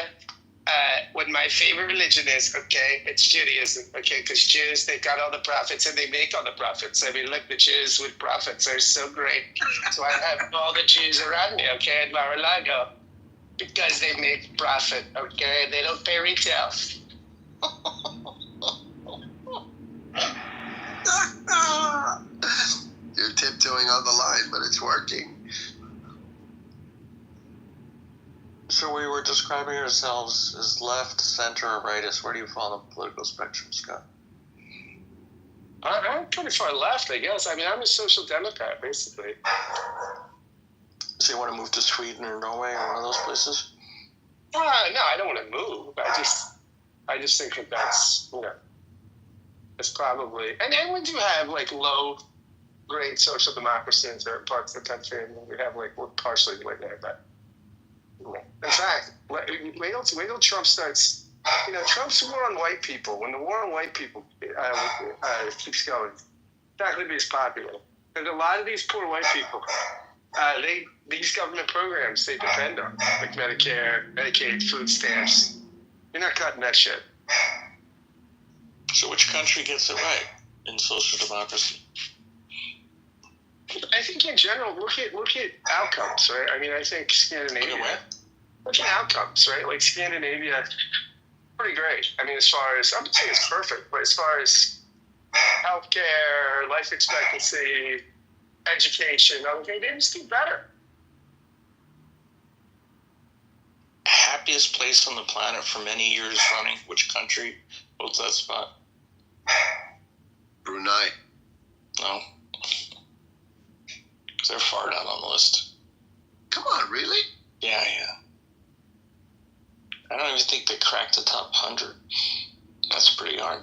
S15: what my favorite religion is, okay? It's Judaism, okay? Because Jews, they've got all the prophets and they make all the prophets. I mean, look, the Jews with prophets are so great. So I have all the Jews around me, okay, at Mar-a-Lago, because they make profit, okay? They don't pay retail.
S7: You're tiptoeing on the line, but it's working.
S9: So we were describing ourselves as left, center, or rightist. Where do you fall on the political spectrum, Scott?
S15: I'm pretty far left, I guess. I mean, I'm a social democrat, basically.
S9: So you want to move to Sweden or Norway or one of those places?
S15: No, I don't want to move. I just think that that's, it's probably, and then we do have like low-grade social democracy in certain parts of the country, and we have like, we're partially right there, but in fact, wait till Trump starts. Trump's war on white people. When the war on white people keeps going, it's not going to be as popular. Because a lot of these poor white people, these government programs they depend on, like Medicare, Medicaid, food stamps. You're not cutting that shit.
S9: So which country gets it right in social democracy?
S15: I think in general, look at outcomes, right? I mean, I think Scandinavia. Look at outcomes, right? Like Scandinavia, pretty great. I mean, as far as, I'm not saying it's perfect, but as far as healthcare, life expectancy, education, they just do better.
S9: Happiest place on the planet for many years running. Which country holds that spot?
S7: Brunei.
S9: No. They're far down on the list.
S7: Come on, really?
S9: Yeah. I don't even think they cracked the top 100. That's pretty hard.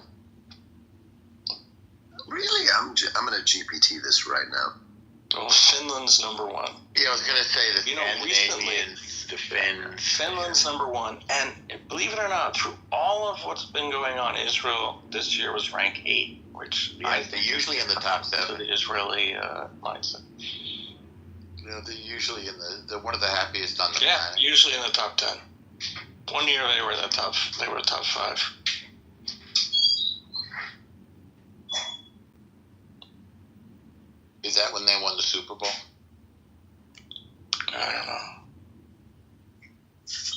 S7: Really? I'm going to GPT this right now.
S9: Well, Finland's number one.
S5: Yeah, I was going to say the
S9: Scandinavians,
S5: the Finns.
S9: Finland's number one. And believe it or not, through all of what's been going on, Israel this year was ranked 8, which
S5: they're usually in the top 7.
S9: The Israeli mindset.
S5: They're usually in the one of the happiest on the planet.
S9: Yeah, usually in the top 10. One year they were the top 5.
S5: Is that when they won the Super Bowl?
S9: I don't know.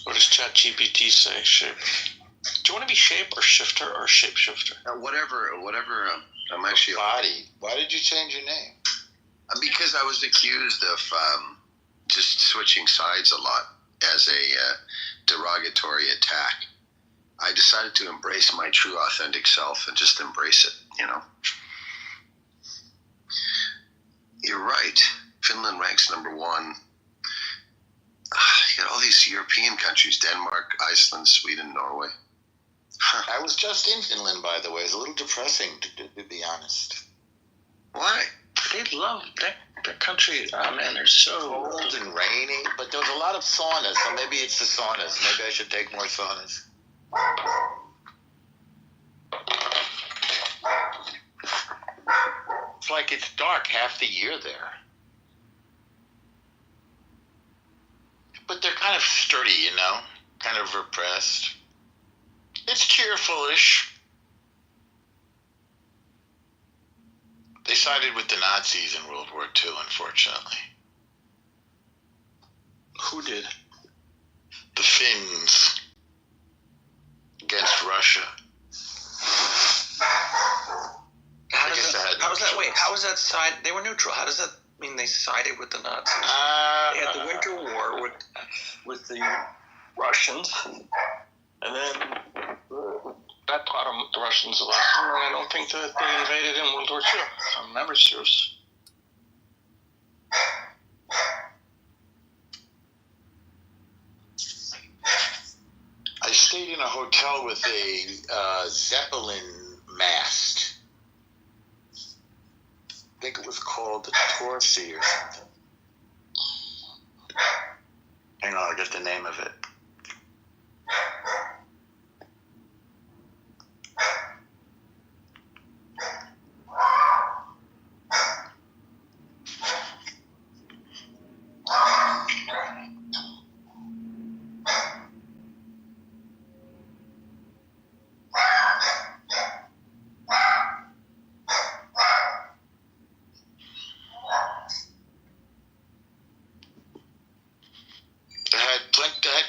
S9: What does ChatGPT say? Shape. Do you want to be shape or shifter or shapeshifter?
S7: Whatever. I'm actually
S5: body. Why did you change your name?
S7: Because I was accused of just switching sides a lot as a derogatory attack. I decided to embrace my true, authentic self and just embrace it. You're right. Finland ranks number 1. You got all these European countries: Denmark, Iceland, Sweden, Norway.
S5: I was just in Finland, by the way. It's a little depressing, to be honest.
S7: Why?
S9: They love their country. Oh man, they're so
S5: cold and rainy. But there was a lot of saunas, so maybe it's the saunas. Maybe I should take more saunas. It's like it's dark half the year there. But they're kind of sturdy, kind of repressed. It's cheerful-ish. They sided with the Nazis in World War II, unfortunately.
S9: Who did?
S5: The Finns. Against Russia.
S9: How is that side? They were neutral. How does that mean they sided with the Nazis? They had the Winter War with the Russians, and then that taught them, the Russians, a lesson. And I don't think that they invaded in World War II. If memory serves.
S5: I stayed in a hotel with a Zeppelin mast. I think it was called the Torsi or something. Hang on, I'll get the name of it.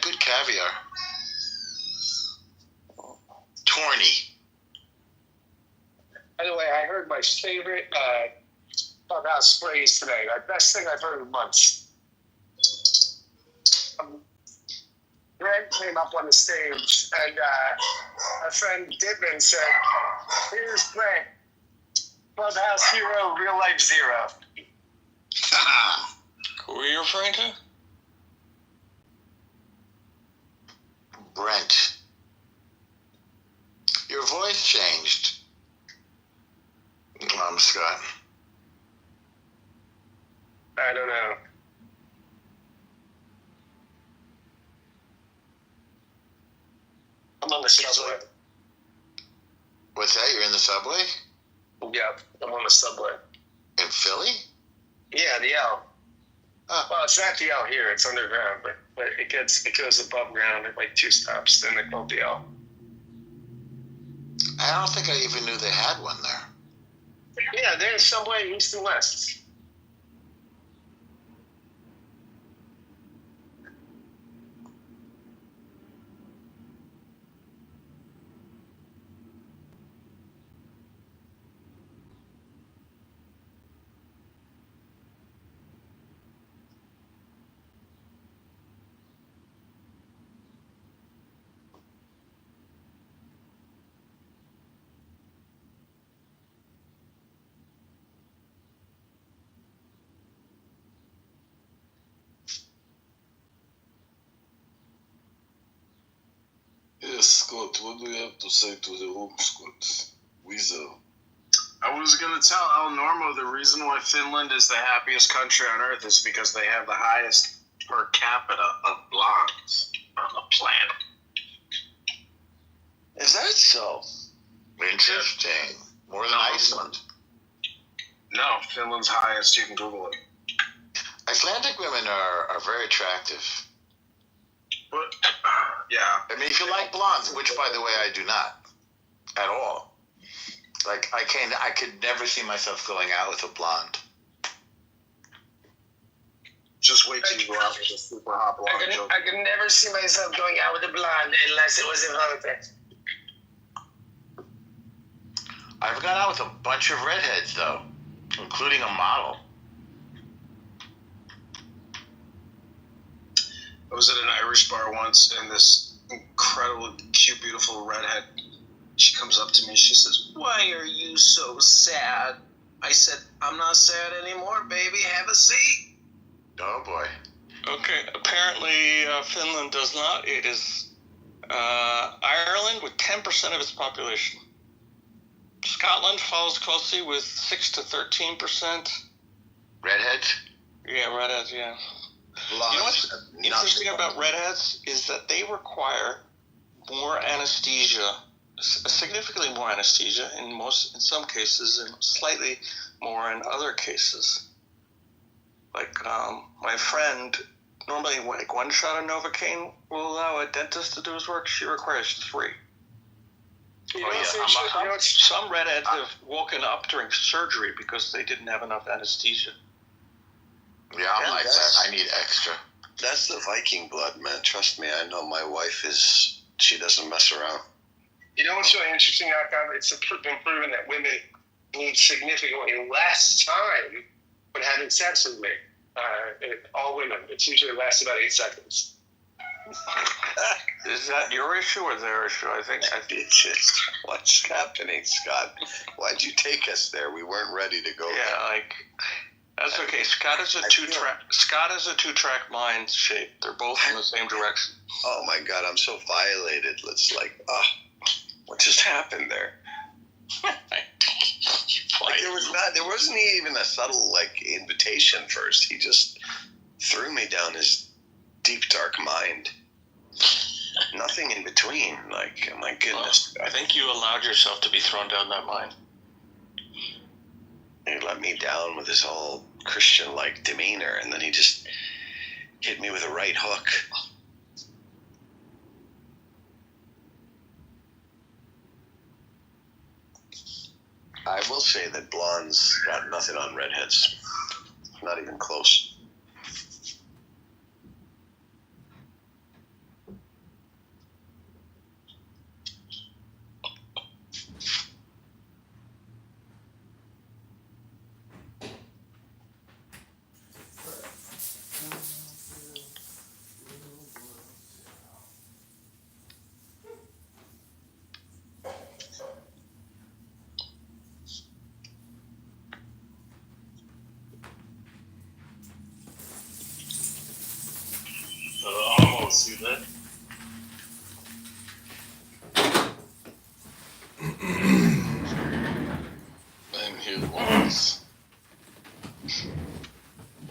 S5: good caviar. Torny.
S13: By the way, I heard my favorite clubhouse phrase today. The best thing I've heard in months. Greg came up on the stage, and our friend Didman said, "Here's Greg, clubhouse hero, real life zero."
S9: Who are you referring to?
S5: Brent. Your voice changed. Scott.
S13: I don't know. I'm on the subway.
S5: What's that? You're in the subway?
S13: Yeah, I'm on the subway.
S5: In Philly?
S13: Yeah, the L. Oh. Well, it's not the L here. It's underground, but it goes above ground at like 2 stops. Then they call the L.
S5: I don't think I even knew they had one there.
S13: Yeah, there's subway east and west.
S7: Yes, Scott, what do you have to say to the room, Scott? Weasel.
S11: I was going to tell El Normo the reason why Finland is the happiest country on earth is because they have the highest per capita of blondes on the planet.
S13: Is that so?
S5: Interesting. More than Iceland.
S11: No, Finland's highest. You can Google it.
S5: Icelandic women are very attractive.
S11: But, yeah.
S5: I mean, if you like blondes, which, by the way, I do not. At all. Like, I could never see myself going out with a blonde.
S11: Just wait till you go out with a super hot blonde.
S15: I could never see myself going out with a blonde unless it was in holiday.
S5: I've gone out with a bunch of redheads, though, including a model.
S11: I was at an Irish bar once, and this incredible, cute, beautiful redhead, she comes up to me, she says, "Why are you so sad?" I said, "I'm not sad anymore, baby. Have a seat."
S5: Oh, boy.
S9: Okay, apparently Finland does not. It is Ireland with 10% of its population. Scotland follows closely with 6 to 13%.
S5: Redheads?
S9: Yeah, redheads, yeah.
S5: Blondes.
S9: You know what's interesting about redheads is that they require more anesthesia, significantly more anesthesia in some cases, and slightly more in other cases. Like my friend, normally like 1 shot of Novocaine will allow a dentist to do his work. She requires 3. Some redheads have woken up during surgery because they didn't have enough anesthesia.
S5: Yeah, I'm like that. I need extra.
S16: That's the Viking blood, man. Trust me, I know my wife she doesn't mess around.
S13: You know what's really interesting, Akam? It's been proven that women need significantly less time when having sex with me. All women. It usually lasts about 8 seconds.
S9: Is that your issue or their issue? I think
S16: it's just what's happening, Scott. Why'd you take us there? We weren't ready to go.
S9: Yeah,
S16: there.
S9: like that's okay. Scott is a two-track mind shape. They're both in the same direction.
S16: Oh my God, I'm so violated. It's like, what just happened there? Like there wasn't even a subtle invitation first. He just threw me down his deep dark mind. Nothing in between. Like, oh my goodness.
S9: Well, I think you allowed yourself to be thrown down that mind.
S16: He let me down with his whole Christian-like demeanor, and then he just hit me with a right hook. I will say that blondes got nothing on redheads. Not even close.
S3: see that.
S2: I'm here always.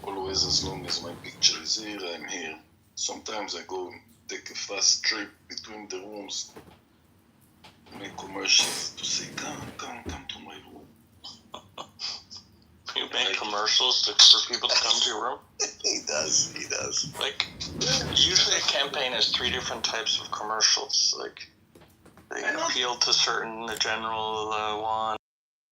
S2: Always, as long as my picture is here, I'm here. Sometimes I go and take a fast trip between the rooms, make commercials to say, come to my room.
S9: You make commercials for people to come to your room?
S16: He does.
S9: Like, usually a campaign has 3 different types of commercials. Like, they appeal to the general one.